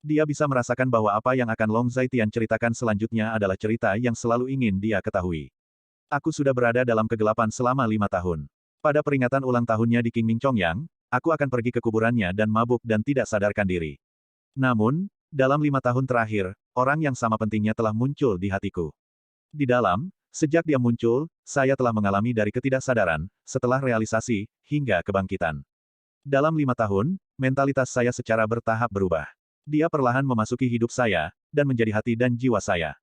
Dia bisa merasakan bahwa apa yang akan Long Zaitian ceritakan selanjutnya adalah cerita yang selalu ingin dia ketahui. Aku sudah berada dalam kegelapan selama 5 tahun. Pada peringatan ulang tahunnya di Qingming Chongyang, aku akan pergi ke kuburannya dan mabuk dan tidak sadarkan diri. Namun, dalam 5 tahun terakhir, orang yang sama pentingnya telah muncul di hatiku. Di dalam, sejak dia muncul, saya telah mengalami dari ketidaksadaran, setelah realisasi, hingga kebangkitan. Dalam 5 tahun, mentalitas saya secara bertahap berubah. Dia perlahan memasuki hidup saya, dan menjadi hati dan jiwa saya.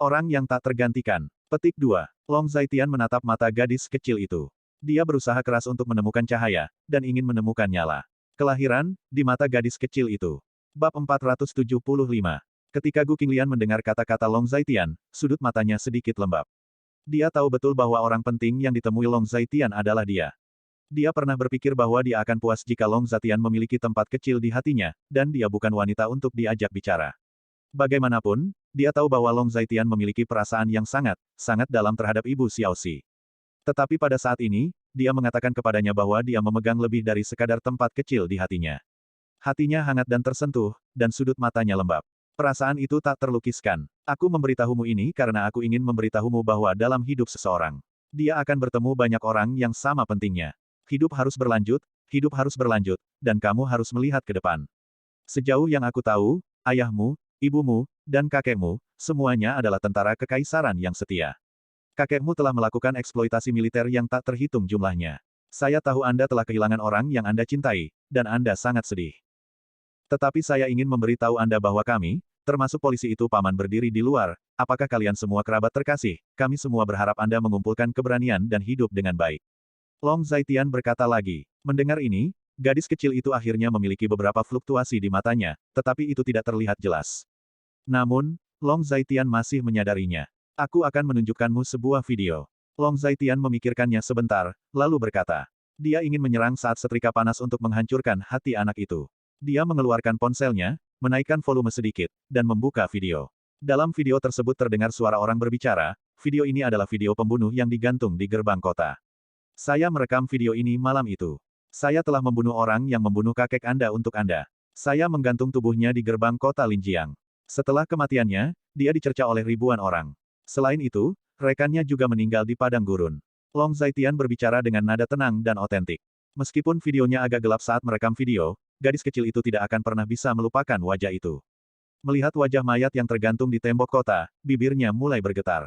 Orang yang tak tergantikan. Petik 2. Long Zaitian menatap mata gadis kecil itu. Dia berusaha keras untuk menemukan cahaya, dan ingin menemukan nyala. Kelahiran, di mata gadis kecil itu. Bab 475. Ketika Gu Qinglian mendengar kata-kata Long Zaitian, sudut matanya sedikit lembab. Dia tahu betul bahwa orang penting yang ditemui Long Zaitian adalah dia. Dia pernah berpikir bahwa dia akan puas jika Long Zaitian memiliki tempat kecil di hatinya, dan dia bukan wanita untuk diajak bicara. Bagaimanapun, dia tahu bahwa Long Zaitian memiliki perasaan yang sangat dalam terhadap Ibu Xiaoxi. Tetapi pada saat ini, dia mengatakan kepadanya bahwa dia memegang lebih dari sekadar tempat kecil di hatinya. Hatinya hangat dan tersentuh, dan sudut matanya lembab. Perasaan itu tak terlukiskan. Aku memberitahumu ini karena aku ingin memberitahumu bahwa dalam hidup seseorang, dia akan bertemu banyak orang yang sama pentingnya. Hidup harus berlanjut, dan kamu harus melihat ke depan. Sejauh yang aku tahu, ayahmu, ibumu, dan kakekmu, semuanya adalah tentara kekaisaran yang setia. Kakekmu telah melakukan eksploitasi militer yang tak terhitung jumlahnya. Saya tahu Anda telah kehilangan orang yang Anda cintai, dan Anda sangat sedih. Tetapi saya ingin memberitahu Anda bahwa kami, termasuk polisi itu paman berdiri di luar, apakah kalian semua kerabat terkasih, kami semua berharap Anda mengumpulkan keberanian dan hidup dengan baik. Long Zaitian berkata lagi. Mendengar ini, gadis kecil itu akhirnya memiliki beberapa fluktuasi di matanya, tetapi itu tidak terlihat jelas. Namun, Long Zaitian masih menyadarinya. Aku akan menunjukkanmu sebuah video. Long Zaitian memikirkannya sebentar, lalu berkata. Dia ingin menyerang saat setrika panas untuk menghancurkan hati anak itu. Dia mengeluarkan ponselnya, menaikkan volume sedikit, dan membuka video. Dalam video tersebut terdengar suara orang berbicara, video ini adalah video pembunuh yang digantung di gerbang kota. Saya merekam video ini malam itu. Saya telah membunuh orang yang membunuh kakek Anda untuk Anda. Saya menggantung tubuhnya di gerbang kota Linjiang. Setelah kematiannya, dia dicerca oleh ribuan orang. Selain itu, rekannya juga meninggal di padang gurun. Long Zaitian berbicara dengan nada tenang dan otentik. Meskipun videonya agak gelap saat merekam video, gadis kecil itu tidak akan pernah bisa melupakan wajah itu. Melihat wajah mayat yang tergantung di tembok kota, bibirnya mulai bergetar.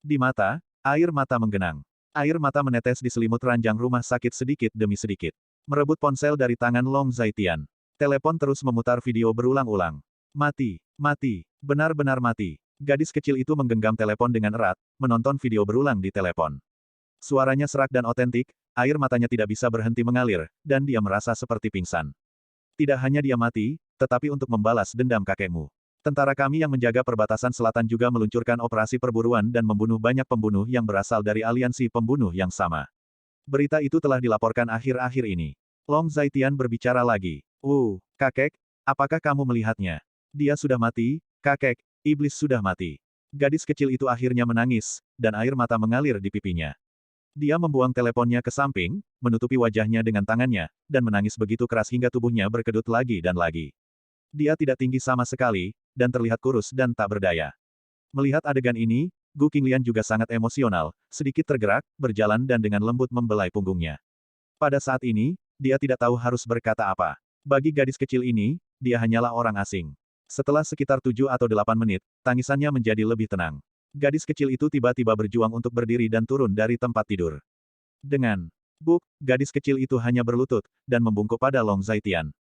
Di mata, air mata menggenang. Air mata menetes di selimut ranjang rumah sakit sedikit demi sedikit. Merebut ponsel dari tangan Long Zaitian. Telepon terus memutar video berulang-ulang. Mati, mati, benar-benar mati. Gadis kecil itu menggenggam telepon dengan erat, menonton video berulang di telepon. Suaranya serak dan otentik, air matanya tidak bisa berhenti mengalir, dan dia merasa seperti pingsan. Tidak hanya dia mati, tetapi untuk membalas dendam kakekmu. Tentara kami yang menjaga perbatasan selatan juga meluncurkan operasi perburuan dan membunuh banyak pembunuh yang berasal dari aliansi pembunuh yang sama. Berita itu telah dilaporkan akhir-akhir ini. Long Zaitian berbicara lagi. Kakek, apakah kamu melihatnya? Dia sudah mati, kakek, iblis sudah mati. Gadis kecil itu akhirnya menangis, dan air mata mengalir di pipinya. Dia membuang teleponnya ke samping, menutupi wajahnya dengan tangannya, dan menangis begitu keras hingga tubuhnya berkedut lagi dan lagi. Dia tidak tinggi sama sekali, dan terlihat kurus dan tak berdaya. Melihat adegan ini, Gu Qinglian juga sangat emosional, sedikit tergerak, berjalan dan dengan lembut membelai punggungnya. Pada saat ini, dia tidak tahu harus berkata apa. Bagi gadis kecil ini, dia hanyalah orang asing. Setelah sekitar 7 atau 8 menit, tangisannya menjadi lebih tenang. Gadis kecil itu tiba-tiba berjuang untuk berdiri dan turun dari tempat tidur. Dengan buk, gadis kecil itu hanya berlutut, dan membungkuk pada Long Zaitian.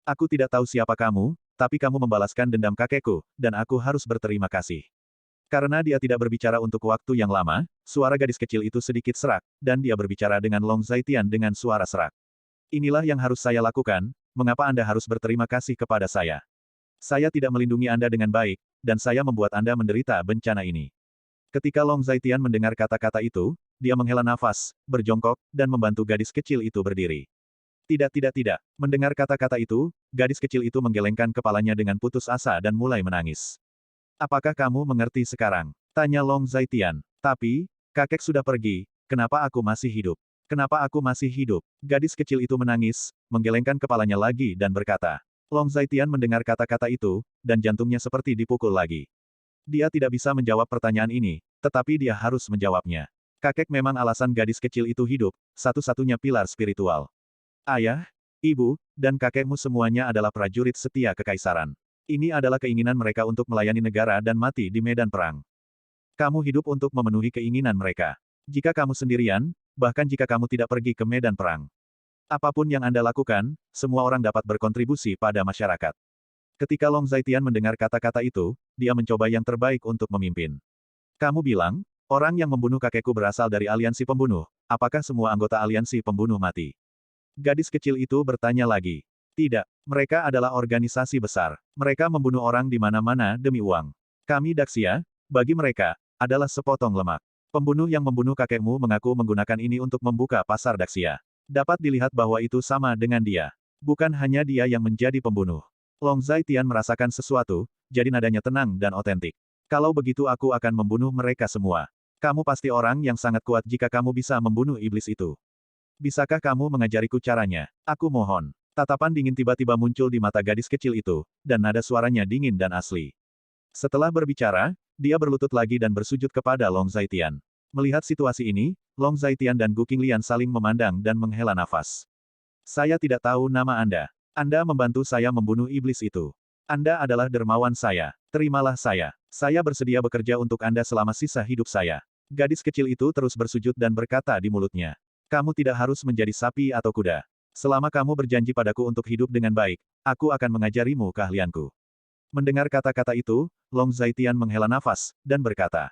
Aku tidak tahu siapa kamu, tapi kamu membalaskan dendam kakekku, dan aku harus berterima kasih. Karena dia tidak berbicara untuk waktu yang lama, suara gadis kecil itu sedikit serak, dan dia berbicara dengan Long Zaitian dengan suara serak. Inilah yang harus saya lakukan, mengapa Anda harus berterima kasih kepada saya? Saya tidak melindungi Anda dengan baik, dan saya membuat Anda menderita bencana ini. Ketika Long Zaitian mendengar kata-kata itu, dia menghela nafas, berjongkok, dan membantu gadis kecil itu berdiri. Tidak. Mendengar kata-kata itu, gadis kecil itu menggelengkan kepalanya dengan putus asa dan mulai menangis. Apakah kamu mengerti sekarang? Tanya Long Zaitian. Tapi, kakek sudah pergi, kenapa aku masih hidup? Kenapa aku masih hidup? Gadis kecil itu menangis, menggelengkan kepalanya lagi dan berkata. Long Zaitian mendengar kata-kata itu, dan jantungnya seperti dipukul lagi. Dia tidak bisa menjawab pertanyaan ini, tetapi dia harus menjawabnya. Kakek memang alasan gadis kecil itu hidup, satu-satunya pilar spiritual. Ayah, ibu, dan kakekmu semuanya adalah prajurit setia kekaisaran. Ini adalah keinginan mereka untuk melayani negara dan mati di medan perang. Kamu hidup untuk memenuhi keinginan mereka. Jika kamu sendirian, bahkan jika kamu tidak pergi ke medan perang. Apapun yang Anda lakukan, semua orang dapat berkontribusi pada masyarakat. Ketika Long Zaitian mendengar kata-kata itu, dia mencoba yang terbaik untuk memimpin. Kamu bilang, orang yang membunuh kakekku berasal dari aliansi pembunuh, apakah semua anggota aliansi pembunuh mati? Gadis kecil itu bertanya lagi. Tidak, mereka adalah organisasi besar. Mereka membunuh orang di mana-mana demi uang. Kami Daxia, bagi mereka, adalah sepotong lemak. Pembunuh yang membunuh kakekmu mengaku menggunakan ini untuk membuka pasar Daxia. Dapat dilihat bahwa itu sama dengan dia. Bukan hanya dia yang menjadi pembunuh. Long Zaitian merasakan sesuatu, jadi nadanya tenang dan otentik. Kalau begitu aku akan membunuh mereka semua. Kamu pasti orang yang sangat kuat jika kamu bisa membunuh iblis itu. Bisakah kamu mengajariku caranya? Aku mohon. Tatapan dingin tiba-tiba muncul di mata gadis kecil itu, dan nada suaranya dingin dan asli. Setelah berbicara, dia berlutut lagi dan bersujud kepada Long Zaitian. Melihat situasi ini, Long Zaitian dan Gu Qinglian saling memandang dan menghela nafas. Saya tidak tahu nama Anda. Anda membantu saya membunuh iblis itu. Anda adalah dermawan saya. Terimalah saya. Saya bersedia bekerja untuk Anda selama sisa hidup saya. Gadis kecil itu terus bersujud dan berkata di mulutnya. Kamu tidak harus menjadi sapi atau kuda. Selama kamu berjanji padaku untuk hidup dengan baik, aku akan mengajarimu keahlianku. Mendengar kata-kata itu, Long Zaitian menghela nafas, dan berkata.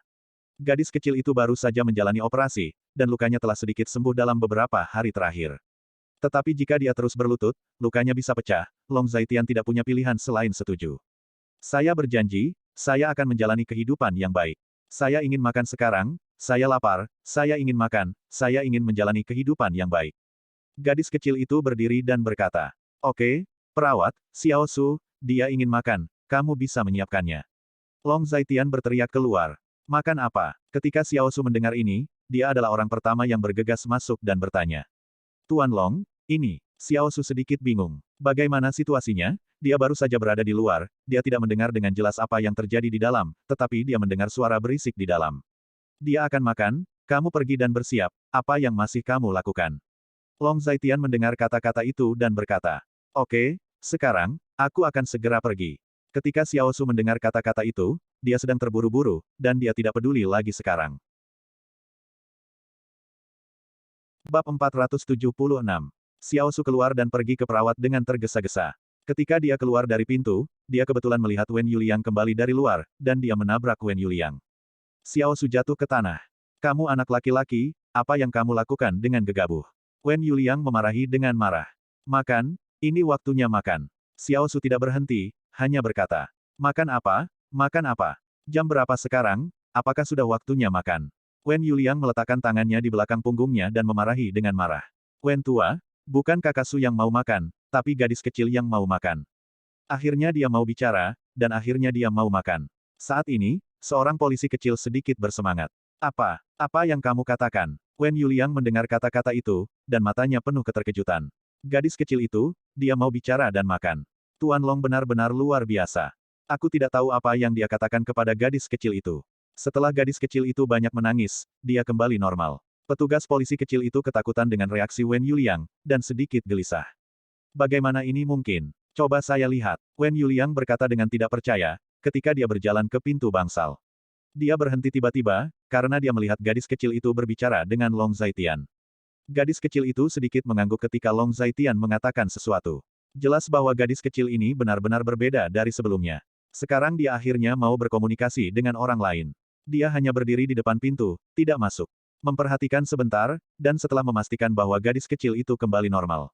Gadis kecil itu baru saja menjalani operasi, dan lukanya telah sedikit sembuh dalam beberapa hari terakhir. Tetapi jika dia terus berlutut, lukanya bisa pecah. Long Zaitian tidak punya pilihan selain setuju. Saya berjanji, saya akan menjalani kehidupan yang baik. Saya ingin makan sekarang, saya lapar, saya ingin makan, saya ingin menjalani kehidupan yang baik. Gadis kecil itu berdiri dan berkata, Oke, perawat, Xiao Su, dia ingin makan, kamu bisa menyiapkannya. Long Zaitian berteriak keluar. Makan apa? Ketika Xiao Su mendengar ini, dia adalah orang pertama yang bergegas masuk dan bertanya. Tuan Long, ini. Xiao Su sedikit bingung. Bagaimana situasinya? Dia baru saja berada di luar, dia tidak mendengar dengan jelas apa yang terjadi di dalam, tetapi dia mendengar suara berisik di dalam. Dia akan makan, kamu pergi dan bersiap, apa yang masih kamu lakukan? Long Zaitian mendengar kata-kata itu dan berkata, oke, sekarang, aku akan segera pergi. Ketika Xiao Su mendengar kata-kata itu, dia sedang terburu-buru, dan dia tidak peduli lagi sekarang. Bab 476. Xiao Su keluar dan pergi ke perawat dengan tergesa-gesa. Ketika dia keluar dari pintu, dia kebetulan melihat Wen Yuliang kembali dari luar, dan dia menabrak Wen Yuliang. Xiao Su jatuh ke tanah. Kamu anak laki-laki, apa yang kamu lakukan dengan gegabah? Wen Yuliang memarahi dengan marah. Makan, ini waktunya makan. Xiao Su tidak berhenti, hanya berkata. Makan apa? Makan apa? Jam berapa sekarang? Apakah sudah waktunya makan? Wen Yuliang meletakkan tangannya di belakang punggungnya dan memarahi dengan marah. Wen tua, bukan kakak Su yang mau makan, tapi gadis kecil yang mau makan. Akhirnya dia mau bicara, dan akhirnya dia mau makan. Saat ini, seorang polisi kecil sedikit bersemangat. Apa yang kamu katakan? Wen Yuliang mendengar kata-kata itu, dan matanya penuh keterkejutan. Gadis kecil itu, dia mau bicara dan makan. Tuan Long benar-benar luar biasa. Aku tidak tahu apa yang dia katakan kepada gadis kecil itu. Setelah gadis kecil itu banyak menangis, dia kembali normal. Petugas polisi kecil itu ketakutan dengan reaksi Wen Yuliang, dan sedikit gelisah. Bagaimana ini mungkin? Coba saya lihat. Wen Yuliang berkata dengan tidak percaya, ketika dia berjalan ke pintu bangsal. Dia berhenti tiba-tiba, karena dia melihat gadis kecil itu berbicara dengan Long Zaitian. Gadis kecil itu sedikit mengangguk ketika Long Zaitian mengatakan sesuatu. Jelas bahwa gadis kecil ini benar-benar berbeda dari sebelumnya. Sekarang dia akhirnya mau berkomunikasi dengan orang lain. Dia hanya berdiri di depan pintu, tidak masuk. Memperhatikan sebentar, dan setelah memastikan bahwa gadis kecil itu kembali normal.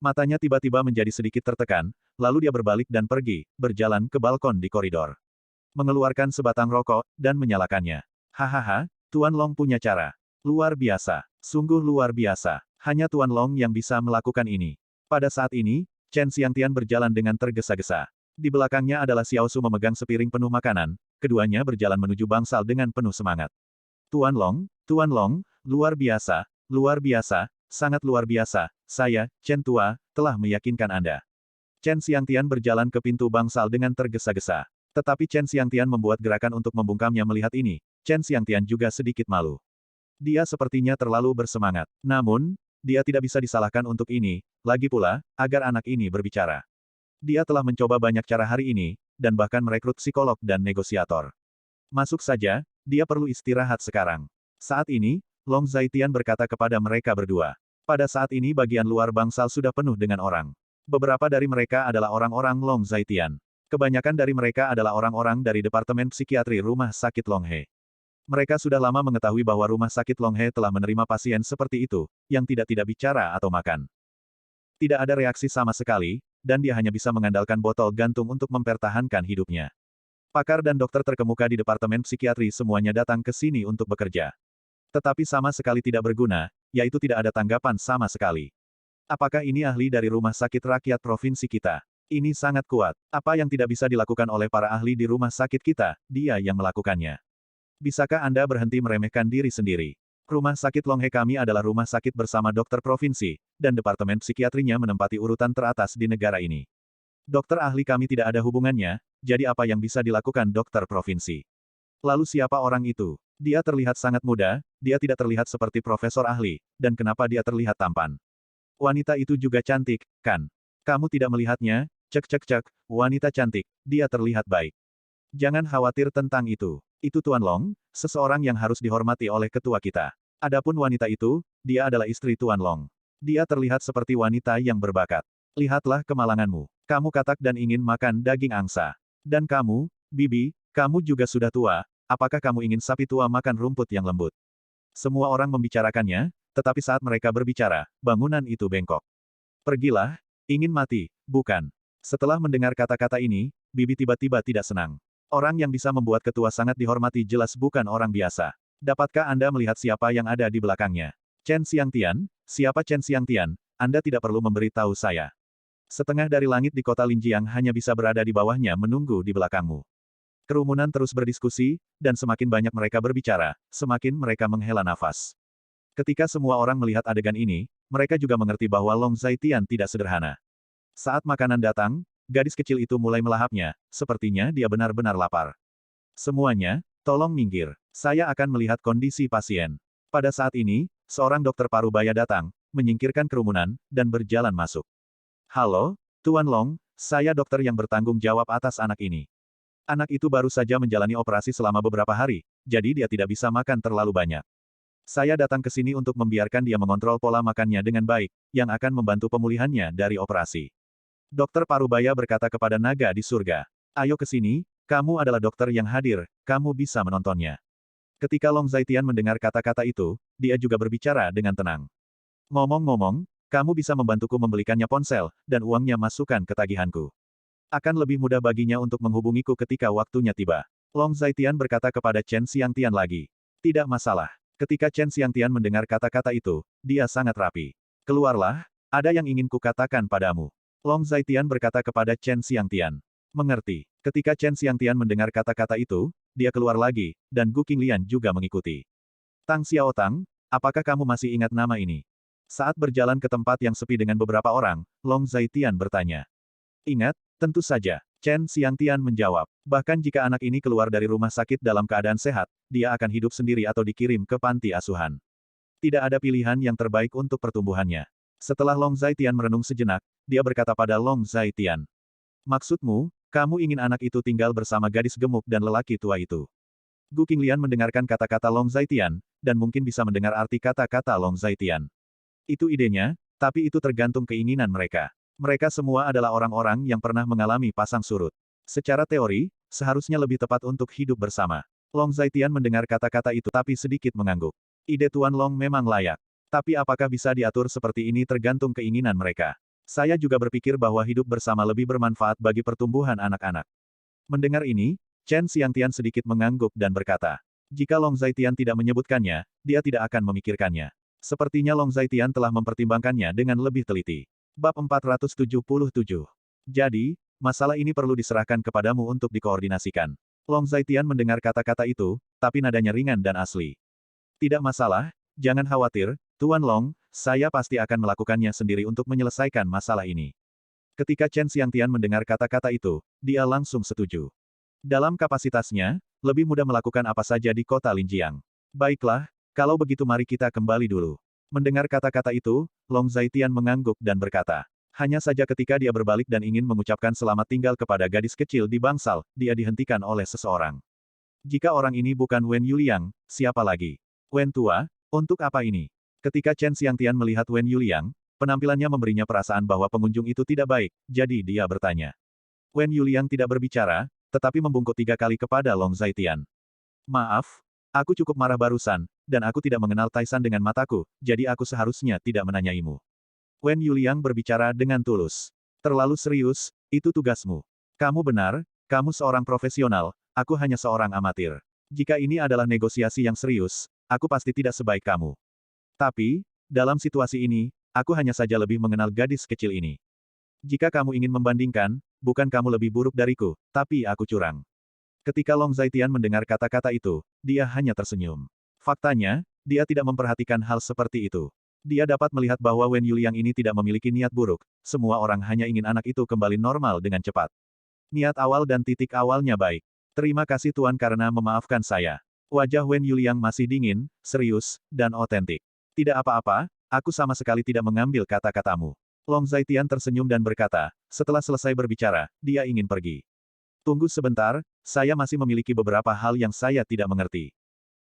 Matanya tiba-tiba menjadi sedikit tertekan, lalu dia berbalik dan pergi, berjalan ke balkon di koridor. Mengeluarkan sebatang rokok, dan menyalakannya. Hahaha, Tuan Long punya cara. Luar biasa. Sungguh luar biasa. Hanya Tuan Long yang bisa melakukan ini. Pada saat ini, Chen Xiangtian berjalan dengan tergesa-gesa. Di belakangnya adalah Xiao Su memegang sepiring penuh makanan, keduanya berjalan menuju bangsal dengan penuh semangat. Tuan Long, luar biasa, sangat luar biasa, saya, Chen Tua, telah meyakinkan Anda. Chen Xiangtian berjalan ke pintu bangsal dengan tergesa-gesa. Tetapi Chen Xiangtian membuat gerakan untuk membungkamnya melihat ini, Chen Xiangtian juga sedikit malu. Dia sepertinya terlalu bersemangat. Namun, dia tidak bisa disalahkan untuk ini, lagi pula, agar anak ini berbicara. Dia telah mencoba banyak cara hari ini, dan bahkan merekrut psikolog dan negosiator. Masuk saja, dia perlu istirahat sekarang. Saat ini, Long Zaitian berkata kepada mereka berdua. Pada saat ini bagian luar bangsal sudah penuh dengan orang. Beberapa dari mereka adalah orang-orang Long Zaitian. Kebanyakan dari mereka adalah orang-orang dari Departemen Psikiatri Rumah Sakit Longhe. Mereka sudah lama mengetahui bahwa Rumah Sakit Longhe telah menerima pasien seperti itu, yang tidak bicara atau makan. Tidak ada reaksi sama sekali, dan dia hanya bisa mengandalkan botol gantung untuk mempertahankan hidupnya. Pakar dan dokter terkemuka di Departemen Psikiatri semuanya datang ke sini untuk bekerja. Tetapi sama sekali tidak berguna, yaitu tidak ada tanggapan sama sekali. Apakah ini ahli dari Rumah Sakit Rakyat Provinsi kita? Ini sangat kuat. Apa yang tidak bisa dilakukan oleh para ahli di rumah sakit kita, dia yang melakukannya. Bisakah Anda berhenti meremehkan diri sendiri? Rumah sakit Longhe kami adalah rumah sakit bersama dokter provinsi, dan departemen psikiatrinya menempati urutan teratas di negara ini. Dokter ahli kami tidak ada hubungannya, jadi apa yang bisa dilakukan dokter provinsi? Lalu siapa orang itu? Dia terlihat sangat muda, dia tidak terlihat seperti profesor ahli, dan kenapa dia terlihat tampan? Wanita itu juga cantik, kan? Kamu tidak melihatnya? Cek, wanita cantik, dia terlihat baik. Jangan khawatir tentang itu. Itu Tuan Long, seseorang yang harus dihormati oleh ketua kita. Adapun wanita itu, dia adalah istri Tuan Long. Dia terlihat seperti wanita yang berbakat. Lihatlah kemalanganmu. Kamu katak dan ingin makan daging angsa. Dan kamu, Bibi, kamu juga sudah tua, apakah kamu ingin sapi tua makan rumput yang lembut? Semua orang membicarakannya, tetapi saat mereka berbicara, bangunan itu bengkok. Pergilah, ingin mati, bukan? Setelah mendengar kata-kata ini, Bibi tiba-tiba tidak senang. Orang yang bisa membuat ketua sangat dihormati jelas bukan orang biasa. Dapatkah Anda melihat siapa yang ada di belakangnya? Chen Xiangtian? Siapa Chen Xiangtian? Anda tidak perlu memberitahu saya. Setengah dari langit di kota Linjiang hanya bisa berada di bawahnya menunggu di belakangmu. Kerumunan terus berdiskusi, dan semakin banyak mereka berbicara, semakin mereka menghela nafas. Ketika semua orang melihat adegan ini, mereka juga mengerti bahwa Long Zaitian tidak sederhana. Saat makanan datang, gadis kecil itu mulai melahapnya, sepertinya dia benar-benar lapar. Semuanya, tolong minggir. Saya akan melihat kondisi pasien. Pada saat ini, seorang dokter parubaya datang, menyingkirkan kerumunan, dan berjalan masuk. Halo, Tuan Long, saya dokter yang bertanggung jawab atas anak ini. Anak itu baru saja menjalani operasi selama beberapa hari, jadi dia tidak bisa makan terlalu banyak. Saya datang ke sini untuk membiarkan dia mengontrol pola makannya dengan baik, yang akan membantu pemulihannya dari operasi. Dokter Parubaya berkata kepada naga di surga. Ayo ke sini, kamu adalah dokter yang hadir, kamu bisa menontonnya. Ketika Long Zaitian mendengar kata-kata itu, dia juga berbicara dengan tenang. Ngomong-ngomong, kamu bisa membantuku membelikannya ponsel, dan uangnya masukkan ke tagihanku. Akan lebih mudah baginya untuk menghubungiku ketika waktunya tiba. Long Zaitian berkata kepada Chen Xiangtian lagi. Tidak masalah. Ketika Chen Xiangtian mendengar kata-kata itu, dia sangat rapi. Keluarlah, ada yang ingin kukatakan padamu. Long Zaitian berkata kepada Chen Xiangtian. Mengerti. Ketika Chen Xiangtian mendengar kata-kata itu, dia keluar lagi, dan Gu Qinglian juga mengikuti. Tang Xiaotang, apakah kamu masih ingat nama ini? Saat berjalan ke tempat yang sepi dengan beberapa orang, Long Zaitian bertanya. Ingat, tentu saja. Chen Xiangtian menjawab. Bahkan jika anak ini keluar dari rumah sakit dalam keadaan sehat, dia akan hidup sendiri atau dikirim ke panti asuhan. Tidak ada pilihan yang terbaik untuk pertumbuhannya. Setelah Long Zaitian merenung sejenak, dia berkata pada Long Zaitian. Maksudmu, kamu ingin anak itu tinggal bersama gadis gemuk dan lelaki tua itu. Gu Qinglian mendengarkan kata-kata Long Zaitian, dan mungkin bisa mendengar arti kata-kata Long Zaitian. Itu idenya, tapi itu tergantung keinginan mereka. Mereka semua adalah orang-orang yang pernah mengalami pasang surut. Secara teori, seharusnya lebih tepat untuk hidup bersama. Long Zaitian mendengar kata-kata itu tapi sedikit mengangguk. Ide Tuan Long memang layak. Tapi apakah bisa diatur seperti ini tergantung keinginan mereka. Saya juga berpikir bahwa hidup bersama lebih bermanfaat bagi pertumbuhan anak-anak. Mendengar ini, Chen Xiangtian sedikit mengangguk dan berkata, jika Long Zaitian tidak menyebutkannya, dia tidak akan memikirkannya. Sepertinya Long Zaitian telah mempertimbangkannya dengan lebih teliti. Bab 477. Jadi, masalah ini perlu diserahkan kepadamu untuk dikoordinasikan. Long Zaitian mendengar kata-kata itu, tapi nadanya ringan dan asli. Tidak masalah, jangan khawatir, Tuan Long, saya pasti akan melakukannya sendiri untuk menyelesaikan masalah ini. Ketika Chen Xiangtian mendengar kata-kata itu, dia langsung setuju. Dalam kapasitasnya, lebih mudah melakukan apa saja di kota Linjiang. Baiklah, kalau begitu mari kita kembali dulu. Mendengar kata-kata itu, Long Zaitian mengangguk dan berkata. Hanya saja ketika dia berbalik dan ingin mengucapkan selamat tinggal kepada gadis kecil di bangsal, dia dihentikan oleh seseorang. Jika orang ini bukan Wen Yuliang, siapa lagi? Wen tua, untuk apa ini? Ketika Chen Xiangtian melihat Wen Yuliang, penampilannya memberinya perasaan bahwa pengunjung itu tidak baik, jadi dia bertanya. Wen Yuliang tidak berbicara, tetapi membungkuk 3 kali kepada Long Zaitian. Maaf, aku cukup marah barusan, dan aku tidak mengenal Taisan dengan mataku, jadi aku seharusnya tidak menanyaimu. Wen Yuliang berbicara dengan tulus. Terlalu serius, itu tugasmu. Kamu benar, kamu seorang profesional, aku hanya seorang amatir. Jika ini adalah negosiasi yang serius, aku pasti tidak sebaik kamu. Tapi, dalam situasi ini, aku hanya saja lebih mengenal gadis kecil ini. Jika kamu ingin membandingkan, bukan kamu lebih buruk dariku, tapi aku curang. Ketika Long Zaitian mendengar kata-kata itu, dia hanya tersenyum. Faktanya, dia tidak memperhatikan hal seperti itu. Dia dapat melihat bahwa Wen Yuliang ini tidak memiliki niat buruk, semua orang hanya ingin anak itu kembali normal dengan cepat. Niat awal dan titik awalnya baik. Terima kasih Tuan karena memaafkan saya. Wajah Wen Yuliang masih dingin, serius, dan otentik. Tidak apa-apa, aku sama sekali tidak mengambil kata-katamu. Long Zaitian tersenyum dan berkata, setelah selesai berbicara, dia ingin pergi. Tunggu sebentar, saya masih memiliki beberapa hal yang saya tidak mengerti.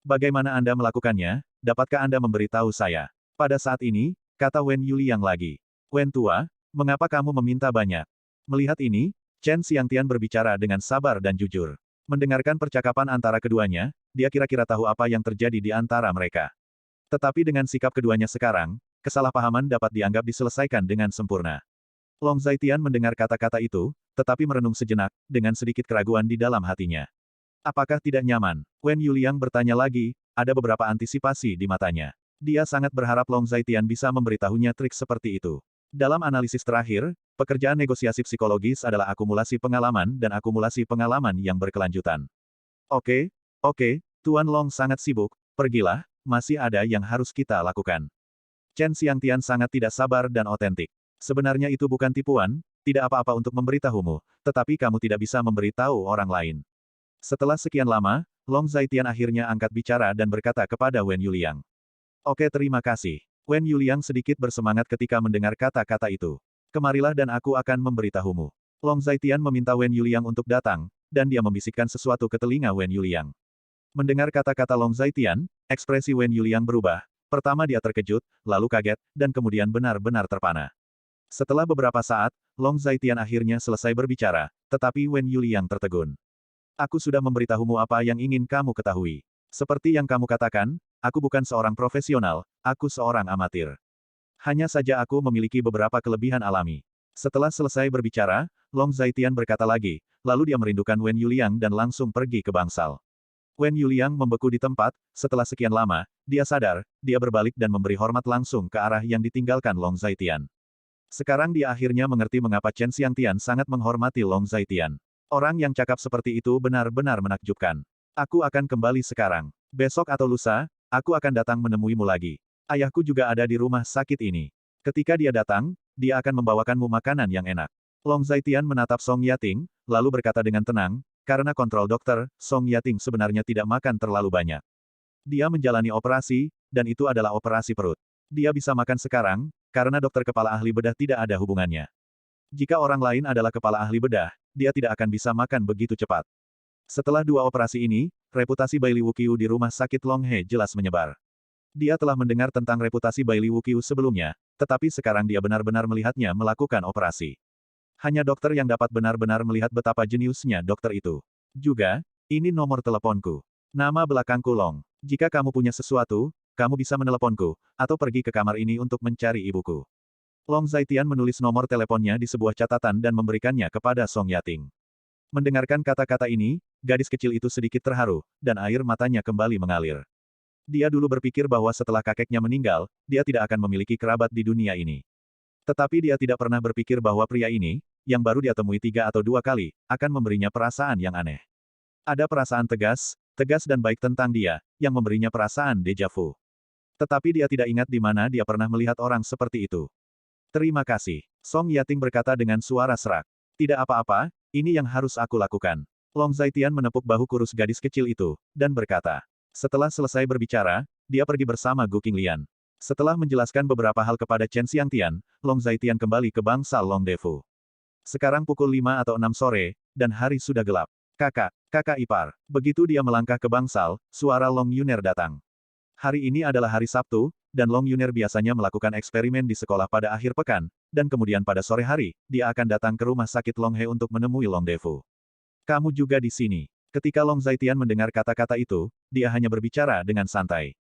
Bagaimana Anda melakukannya? Dapatkah Anda memberitahu saya? Pada saat ini, kata Wen Yuliang lagi. Wen tua, mengapa kamu meminta banyak? Melihat ini, Chen Xiangtian berbicara dengan sabar dan jujur. Mendengarkan percakapan antara keduanya, dia kira-kira tahu apa yang terjadi di antara mereka. Tetapi dengan sikap keduanya sekarang, kesalahpahaman dapat dianggap diselesaikan dengan sempurna. Long Zaitian mendengar kata-kata itu, tetapi merenung sejenak, dengan sedikit keraguan di dalam hatinya. Apakah tidak nyaman? Wen Yuliang bertanya lagi, ada beberapa antisipasi di matanya. Dia sangat berharap Long Zaitian bisa memberitahunya trik seperti itu. Dalam analisis terakhir, pekerjaan negosiasi psikologis adalah akumulasi pengalaman yang berkelanjutan. Oke, oke, Tuan Long sangat sibuk, pergilah, masih ada yang harus kita lakukan. Chen Xiangtian sangat tidak sabar dan otentik. Sebenarnya itu bukan tipuan, tidak apa-apa untuk memberitahumu, tetapi kamu tidak bisa memberitahu orang lain. Setelah sekian lama, Long Zaitian akhirnya angkat bicara dan berkata kepada Wen Yuliang. Oke, terima kasih. Wen Yuliang sedikit bersemangat ketika mendengar kata-kata itu. Kemarilah dan aku akan memberitahumu. Long Zaitian meminta Wen Yuliang untuk datang, dan dia membisikkan sesuatu ke telinga Wen Yuliang. Mendengar kata-kata Long Zaitian, ekspresi Wen Yuliang berubah. Pertama dia terkejut, lalu kaget, dan kemudian benar-benar terpana. Setelah beberapa saat, Long Zaitian akhirnya selesai berbicara, tetapi Wen Yuliang tertegun. Aku sudah memberitahumu apa yang ingin kamu ketahui. Seperti yang kamu katakan, aku bukan seorang profesional, aku seorang amatir. Hanya saja aku memiliki beberapa kelebihan alami. Setelah selesai berbicara, Long Zaitian berkata lagi, lalu dia merindukan Wen Yuliang dan langsung pergi ke bangsal. Wen Yuliang membeku di tempat, setelah sekian lama, dia sadar, dia berbalik dan memberi hormat langsung ke arah yang ditinggalkan Long Zaitian. Sekarang dia akhirnya mengerti mengapa Chen Xiangtian sangat menghormati Long Zaitian. Orang yang cakap seperti itu benar-benar menakjubkan. Aku akan kembali sekarang. Besok atau lusa, aku akan datang menemuimu lagi. Ayahku juga ada di rumah sakit ini. Ketika dia datang, dia akan membawakanmu makanan yang enak. Long Zaitian menatap Song Yating, lalu berkata dengan tenang, karena kontrol dokter, Song Yating sebenarnya tidak makan terlalu banyak. Dia menjalani operasi, dan itu adalah operasi perut. Dia bisa makan sekarang, karena dokter kepala ahli bedah tidak ada hubungannya. Jika orang lain adalah kepala ahli bedah, dia tidak akan bisa makan begitu cepat. Setelah 2 operasi ini, reputasi Bai Li Wuqiu di rumah sakit Long He jelas menyebar. Dia telah mendengar tentang reputasi Bai Li Wuqiu sebelumnya, tetapi sekarang dia benar-benar melihatnya melakukan operasi. Hanya dokter yang dapat benar-benar melihat betapa jeniusnya dokter itu. Juga, ini nomor teleponku. Nama belakangku Long. Jika kamu punya sesuatu, kamu bisa meneleponku, atau pergi ke kamar ini untuk mencari ibuku. Long Zaitian menulis nomor teleponnya di sebuah catatan dan memberikannya kepada Song Yating. Mendengarkan kata-kata ini, gadis kecil itu sedikit terharu, dan air matanya kembali mengalir. Dia dulu berpikir bahwa setelah kakeknya meninggal, dia tidak akan memiliki kerabat di dunia ini. Tetapi dia tidak pernah berpikir bahwa pria ini, yang baru dia temui 3 atau 2 kali, akan memberinya perasaan yang aneh. Ada perasaan tegas dan baik tentang dia, yang memberinya perasaan deja vu. Tetapi dia tidak ingat di mana dia pernah melihat orang seperti itu. Terima kasih. Song Yating berkata dengan suara serak. Tidak apa-apa, ini yang harus aku lakukan. Long Zaitian menepuk bahu kurus gadis kecil itu, dan berkata. Setelah selesai berbicara, dia pergi bersama Gu Qinglian. Setelah menjelaskan beberapa hal kepada Chen Xiangtian, Long Zaitian kembali ke bangsal Long Defu. Sekarang pukul 5 atau 6 sore, dan hari sudah gelap. Kakak ipar. Begitu dia melangkah ke bangsal, suara Long Yuner datang. Hari ini adalah hari Sabtu, dan Long Yuner biasanya melakukan eksperimen di sekolah pada akhir pekan, dan kemudian pada sore hari, dia akan datang ke rumah sakit Long He untuk menemui Long Defu. Kamu juga di sini. Ketika Long Zaitian mendengar kata-kata itu, dia hanya berbicara dengan santai.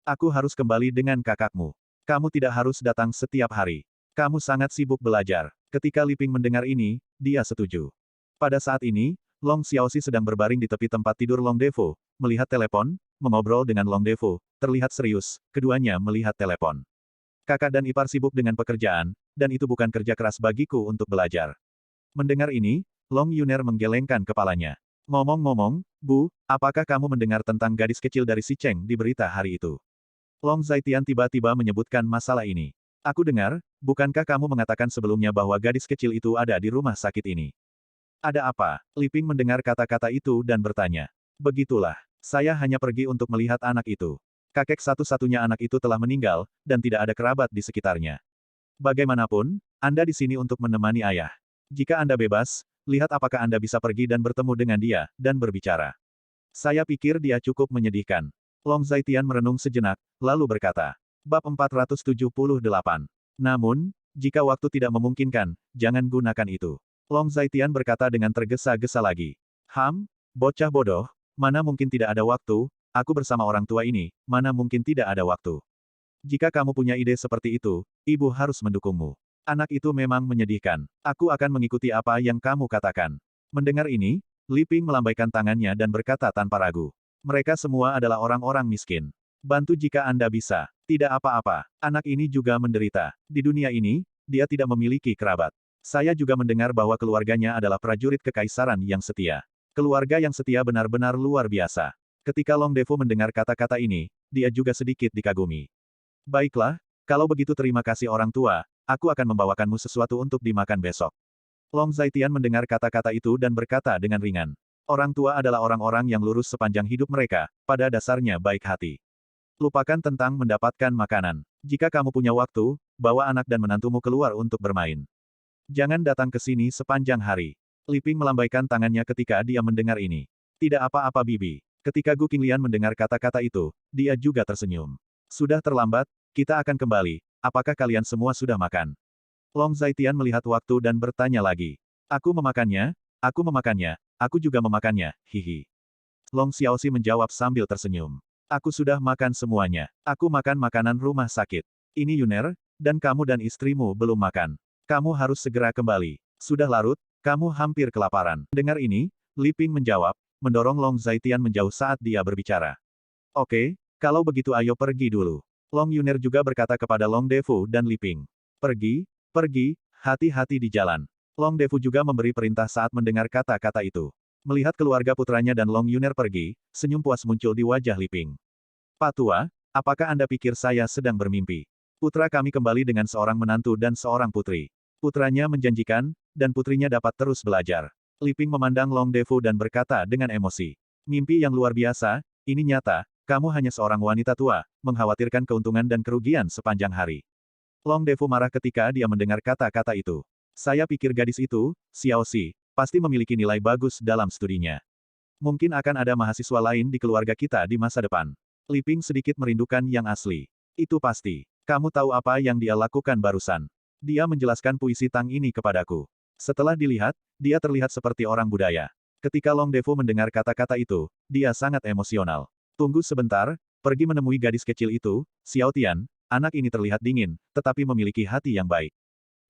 Aku harus kembali dengan kakakmu. Kamu tidak harus datang setiap hari. Kamu sangat sibuk belajar. Ketika Li Ping mendengar ini, dia setuju. Pada saat ini, Long Xiaoxi sedang berbaring di tepi tempat tidur Long Defu, melihat telepon, mengobrol dengan Long Defu, terlihat serius, keduanya melihat telepon. Kakak dan ipar sibuk dengan pekerjaan, dan itu bukan kerja keras bagiku untuk belajar. Mendengar ini, Long Yuner menggelengkan kepalanya. Ngomong-ngomong, Bu, apakah kamu mendengar tentang gadis kecil dari si Cheng di berita hari itu? Long Zaitian tiba-tiba menyebutkan masalah ini. Aku dengar, bukankah kamu mengatakan sebelumnya bahwa gadis kecil itu ada di rumah sakit ini? Ada apa? Li Ping mendengar kata-kata itu dan bertanya. Begitulah. Saya hanya pergi untuk melihat anak itu. Kakek satu-satunya anak itu telah meninggal, dan tidak ada kerabat di sekitarnya. Bagaimanapun, Anda di sini untuk menemani ayah. Jika Anda bebas, lihat apakah Anda bisa pergi dan bertemu dengan dia, dan berbicara. Saya pikir dia cukup menyedihkan. Long Zaitian merenung sejenak, lalu berkata. Bab 478. Namun, jika waktu tidak memungkinkan, jangan gunakan itu. Long Zaitian berkata dengan tergesa-gesa lagi. Bocah bodoh, mana mungkin tidak ada waktu, aku bersama orang tua ini, mana mungkin tidak ada waktu. Jika kamu punya ide seperti itu, ibu harus mendukungmu. Anak itu memang menyedihkan. Aku akan mengikuti apa yang kamu katakan. Mendengar ini, Li Ping melambaikan tangannya dan berkata tanpa ragu. Mereka semua adalah orang-orang miskin. Bantu jika Anda bisa. Tidak apa-apa. Anak ini juga menderita. Di dunia ini, dia tidak memiliki kerabat. Saya juga mendengar bahwa keluarganya adalah prajurit kekaisaran yang setia. Keluarga yang setia benar-benar luar biasa. Ketika Long Defu mendengar kata-kata ini, dia juga sedikit dikagumi. Baiklah, kalau begitu terima kasih orang tua, aku akan membawakanmu sesuatu untuk dimakan besok. Long Zaitian mendengar kata-kata itu dan berkata dengan ringan. Orang tua adalah orang-orang yang lurus sepanjang hidup mereka, pada dasarnya baik hati. Lupakan tentang mendapatkan makanan. Jika kamu punya waktu, bawa anak dan menantumu keluar untuk bermain. Jangan datang ke sini sepanjang hari. Li Ping melambaikan tangannya ketika dia mendengar ini. Tidak apa-apa Bibi. Ketika Gu Qinglian mendengar kata-kata itu, dia juga tersenyum. Sudah terlambat, kita akan kembali. Apakah kalian semua sudah makan? Long Zaitian melihat waktu dan bertanya lagi. Aku memakannya, aku juga memakannya, hihi. Long Xiaoxi menjawab sambil tersenyum. Aku sudah makan semuanya. Aku makan makanan rumah sakit. Ini Yuner, dan kamu dan istrimu belum makan. Kamu harus segera kembali. Sudah larut, kamu hampir kelaparan. Dengar ini, Li Ping menjawab, mendorong Long Zaitian menjauh saat dia berbicara. Oke, kalau begitu ayo pergi dulu. Long Yuner juga berkata kepada Long Defu dan Li Ping. Pergi, hati-hati di jalan. Long Defu juga memberi perintah saat mendengar kata-kata itu. Melihat keluarga putranya dan Long Yuner pergi, senyum puas muncul di wajah Li Ping. Pak Tua, apakah Anda pikir saya sedang bermimpi? Putra kami kembali dengan seorang menantu dan seorang putri. Putranya menjanjikan, dan putrinya dapat terus belajar. Li Ping memandang Long Defu dan berkata dengan emosi. Mimpi yang luar biasa, ini nyata, kamu hanya seorang wanita tua, mengkhawatirkan keuntungan dan kerugian sepanjang hari. Long Defu marah ketika dia mendengar kata-kata itu. Saya pikir gadis itu, Xiaoxi, pasti memiliki nilai bagus dalam studinya. Mungkin akan ada mahasiswa lain di keluarga kita di masa depan. Li Ping sedikit merindukan yang asli. Itu pasti. Kamu tahu apa yang dia lakukan barusan? Dia menjelaskan puisi Tang ini kepadaku. Setelah dilihat, dia terlihat seperti orang budaya. Ketika Long Defu mendengar kata-kata itu, dia sangat emosional. Tunggu sebentar, pergi menemui gadis kecil itu, Xiao Tian, anak ini terlihat dingin, tetapi memiliki hati yang baik.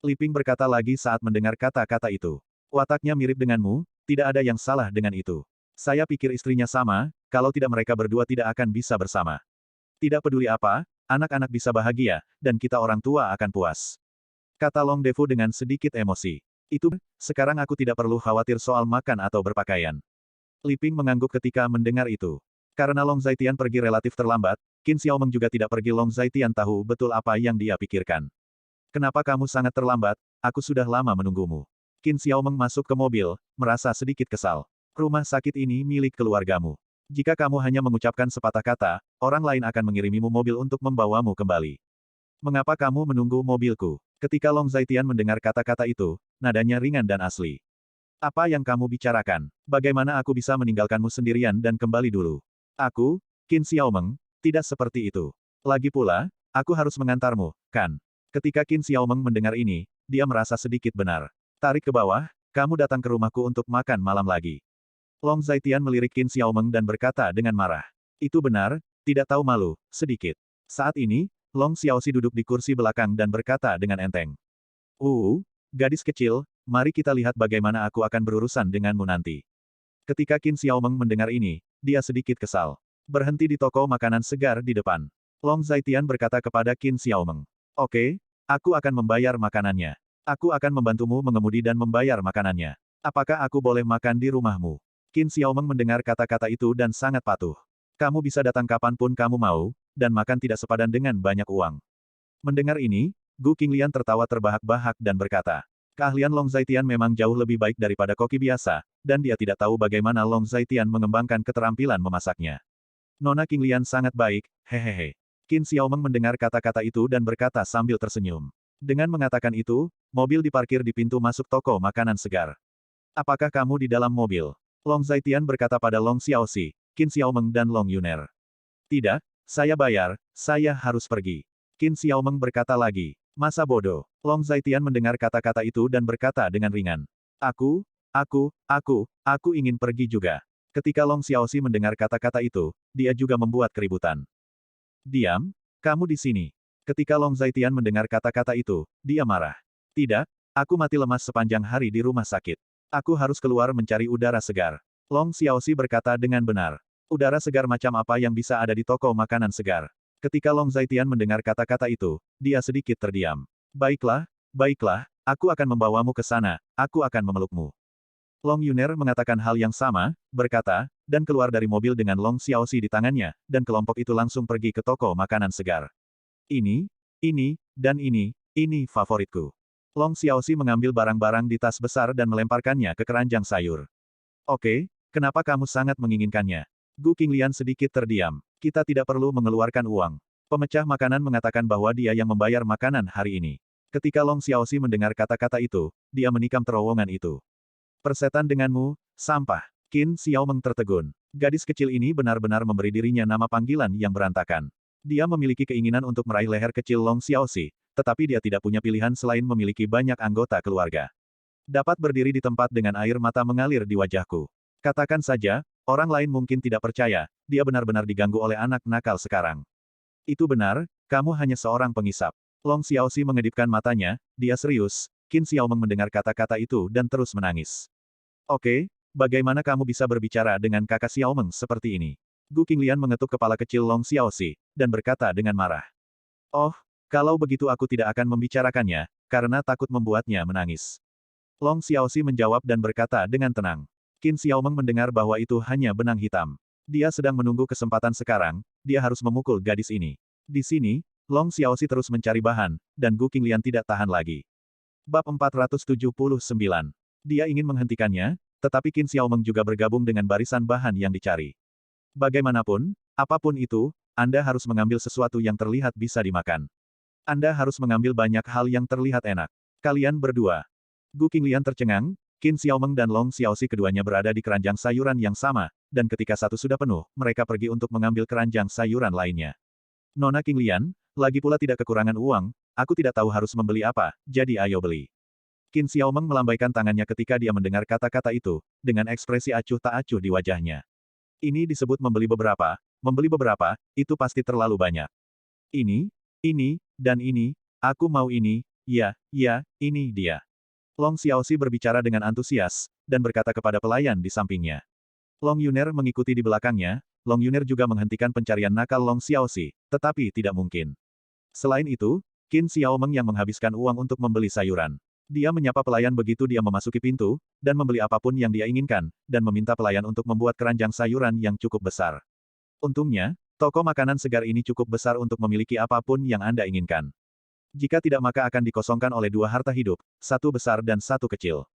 Li Ping berkata lagi saat mendengar kata-kata itu. Wataknya mirip denganmu, tidak ada yang salah dengan itu. Saya pikir istrinya sama, kalau tidak mereka berdua tidak akan bisa bersama. Tidak peduli apa, anak-anak bisa bahagia, dan kita orang tua akan puas. Kata Long Defu dengan sedikit emosi. Itu, sekarang aku tidak perlu khawatir soal makan atau berpakaian. Li Ping mengangguk ketika mendengar itu. Karena Long Zaitian pergi relatif terlambat, Qin Xiaomeng juga tidak pergi. Long Zaitian tahu betul apa yang dia pikirkan. Kenapa kamu sangat terlambat? Aku sudah lama menunggumu. Qin Xiaomeng masuk ke mobil, merasa sedikit kesal. Rumah sakit ini milik keluargamu. Jika kamu hanya mengucapkan sepatah kata, orang lain akan mengirimimu mobil untuk membawamu kembali. Mengapa kamu menunggu mobilku? Ketika Long Zaitian mendengar kata-kata itu, nadanya ringan dan asli. Apa yang kamu bicarakan? Bagaimana aku bisa meninggalkanmu sendirian dan kembali dulu? Aku, Qin Xiaomeng, tidak seperti itu. Lagi pula, aku harus mengantarmu, kan? Ketika Qin Xiaomeng mendengar ini, dia merasa sedikit benar. Tarik ke bawah, kamu datang ke rumahku untuk makan malam lagi. Long Zaitian melirik Qin Xiaomeng dan berkata dengan marah. Itu benar, tidak tahu malu, sedikit. Saat ini, Long Xiaoxi duduk di kursi belakang dan berkata dengan enteng. Gadis kecil, mari kita lihat bagaimana aku akan berurusan denganmu nanti. Ketika Qin Xiaomeng mendengar ini, dia sedikit kesal. Berhenti di toko makanan segar di depan. Long Zaitian berkata kepada Qin Xiaomeng. Oke, aku akan membayar makanannya. Aku akan membantumu mengemudi dan membayar makanannya. Apakah aku boleh makan di rumahmu? Qin Xiaomeng mendengar kata-kata itu dan sangat patuh. Kamu bisa datang kapanpun kamu mau, dan makan tidak sepadan dengan banyak uang. Mendengar ini, Gu Qinglian tertawa terbahak-bahak dan berkata, keahlian Long Zaitian memang jauh lebih baik daripada koki biasa, dan dia tidak tahu bagaimana Long Zaitian mengembangkan keterampilan memasaknya. Nona Qinglian sangat baik, hehehe. Qin Xiaomeng mendengar kata-kata itu dan berkata sambil tersenyum. Dengan mengatakan itu, mobil diparkir di pintu masuk toko makanan segar. Apakah kamu di dalam mobil? Long Zaitian berkata pada Long Xiaoxi, Qin Xiaomeng dan Long Yuner. Tidak, saya bayar, saya harus pergi. Qin Xiaomeng berkata lagi. Masa bodoh. Long Zaitian mendengar kata-kata itu dan berkata dengan ringan. Aku ingin pergi juga. Ketika Long Xiaoxi mendengar kata-kata itu, dia juga membuat keributan. Diam, kamu di sini. Ketika Long Zaitian mendengar kata-kata itu, dia marah. Tidak, aku mati lemas sepanjang hari di rumah sakit. Aku harus keluar mencari udara segar. Long Xiaoxi berkata dengan benar. Udara segar macam apa yang bisa ada di toko makanan segar? Ketika Long Zaitian mendengar kata-kata itu, dia sedikit terdiam. Baiklah, Baiklah, aku akan membawamu ke sana, aku akan memelukmu. Long Yuner mengatakan hal yang sama, berkata, dan keluar dari mobil dengan Long Xiaoxi di tangannya, dan kelompok itu langsung pergi ke toko makanan segar. Ini, dan ini favoritku. Long Xiaoxi mengambil barang-barang di tas besar dan melemparkannya ke keranjang sayur. Oke, kenapa kamu sangat menginginkannya? Gu Qinglian sedikit terdiam. Kita tidak perlu mengeluarkan uang. Pemecah makanan mengatakan bahwa dia yang membayar makanan hari ini. Ketika Long Xiaoxi mendengar kata-kata itu, dia menikam terowongan itu. Persetan denganmu, sampah. Qin Xiaomeng tertegun. Gadis kecil ini benar-benar memberi dirinya nama panggilan yang berantakan. Dia memiliki keinginan untuk meraih leher kecil Long Xiaoxi, tetapi dia tidak punya pilihan selain memiliki banyak anggota keluarga. Dapat berdiri di tempat dengan air mata mengalir di wajahku. Katakan saja, orang lain mungkin tidak percaya, dia benar-benar diganggu oleh anak nakal sekarang. Itu benar, kamu hanya seorang pengisap. Long Xiaoxi mengedipkan matanya, dia serius. Qin Xiaomeng mendengar kata-kata itu dan terus menangis. Oke, bagaimana kamu bisa berbicara dengan kakak Xiaomeng seperti ini? Gu Qinglian mengetuk kepala kecil Long Xiaoxi, dan berkata dengan marah. Oh, kalau begitu aku tidak akan membicarakannya, karena takut membuatnya menangis. Long Xiaoxi menjawab dan berkata dengan tenang. Qin Xiaomeng mendengar bahwa itu hanya benang hitam. Dia sedang menunggu kesempatan sekarang, dia harus memukul gadis ini. Di sini, Long Xiaoxi terus mencari bahan, dan Gu Qinglian tidak tahan lagi. Bab 479. Dia ingin menghentikannya, tetapi Qin Xiaomeng juga bergabung dengan barisan bahan yang dicari. Bagaimanapun, apapun itu, Anda harus mengambil sesuatu yang terlihat bisa dimakan. Anda harus mengambil banyak hal yang terlihat enak. Kalian berdua. Gu Qinglian tercengang, Qin Xiaomeng dan Long Xiaoxi keduanya berada di keranjang sayuran yang sama, dan ketika satu sudah penuh, mereka pergi untuk mengambil keranjang sayuran lainnya. Nona Qinglian, lagi pula tidak kekurangan uang, aku tidak tahu harus membeli apa, jadi ayo beli. Qin Xiaomeng melambaikan tangannya ketika dia mendengar kata-kata itu, dengan ekspresi acuh tak acuh di wajahnya. Ini disebut membeli beberapa, itu pasti terlalu banyak. Ini, dan ini, aku mau ini, ya, ini dia. Long Xiaoxi berbicara dengan antusias, dan berkata kepada pelayan di sampingnya. Long Yuner mengikuti di belakangnya, Long Yuner juga menghentikan pencarian nakal Long Xiaoxi, tetapi tidak mungkin. Selain itu, Qin Xiaomeng yang menghabiskan uang untuk membeli sayuran. Dia menyapa pelayan begitu dia memasuki pintu, dan membeli apapun yang dia inginkan, dan meminta pelayan untuk membuat keranjang sayuran yang cukup besar. Untungnya, toko makanan segar ini cukup besar untuk memiliki apapun yang Anda inginkan. Jika tidak maka akan dikosongkan oleh dua harta hidup, satu besar dan satu kecil.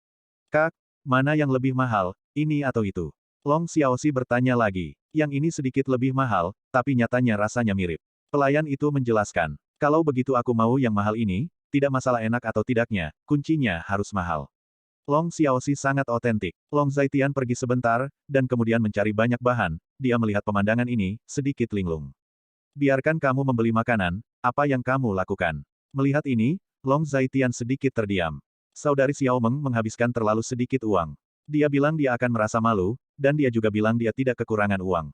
Kak, mana yang lebih mahal, ini atau itu? Long Xiaoxi bertanya lagi. Yang ini sedikit lebih mahal, tapi nyatanya rasanya mirip. Pelayan itu menjelaskan. Kalau begitu aku mau yang mahal ini, tidak masalah enak atau tidaknya, kuncinya harus mahal. Long Xiaoxi sangat otentik. Long Zaitian pergi sebentar, dan kemudian mencari banyak bahan, dia melihat pemandangan ini, sedikit linglung. Biarkan kamu membeli makanan, apa yang kamu lakukan? Melihat ini, Long Zaitian sedikit terdiam. Saudari Xiaomeng menghabiskan terlalu sedikit uang. Dia bilang dia akan merasa malu, dan dia juga bilang dia tidak kekurangan uang.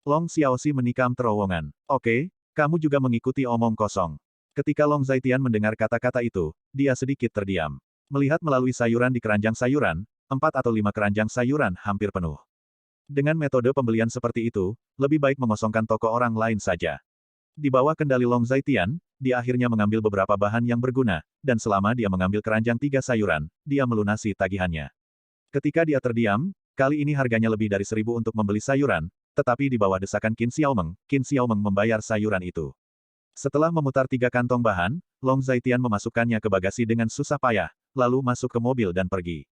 Long Xiaoxi menikam terowongan. Oke, kamu juga mengikuti omong kosong. Ketika Long Zaitian mendengar kata-kata itu, dia sedikit terdiam. Melihat melalui sayuran di keranjang sayuran, 4 atau 5 keranjang sayuran hampir penuh. Dengan metode pembelian seperti itu, lebih baik mengosongkan toko orang lain saja. Di bawah kendali Long Zaitian, dia akhirnya mengambil beberapa bahan yang berguna, dan selama dia mengambil keranjang 3 sayuran, dia melunasi tagihannya. Ketika dia terdiam, kali ini harganya lebih dari 1.000 untuk membeli sayuran, tetapi di bawah desakan Qin Xiaomeng membayar sayuran itu. Setelah memutar 3 kantong bahan, Long Zaitian memasukkannya ke bagasi dengan susah payah, lalu masuk ke mobil dan pergi.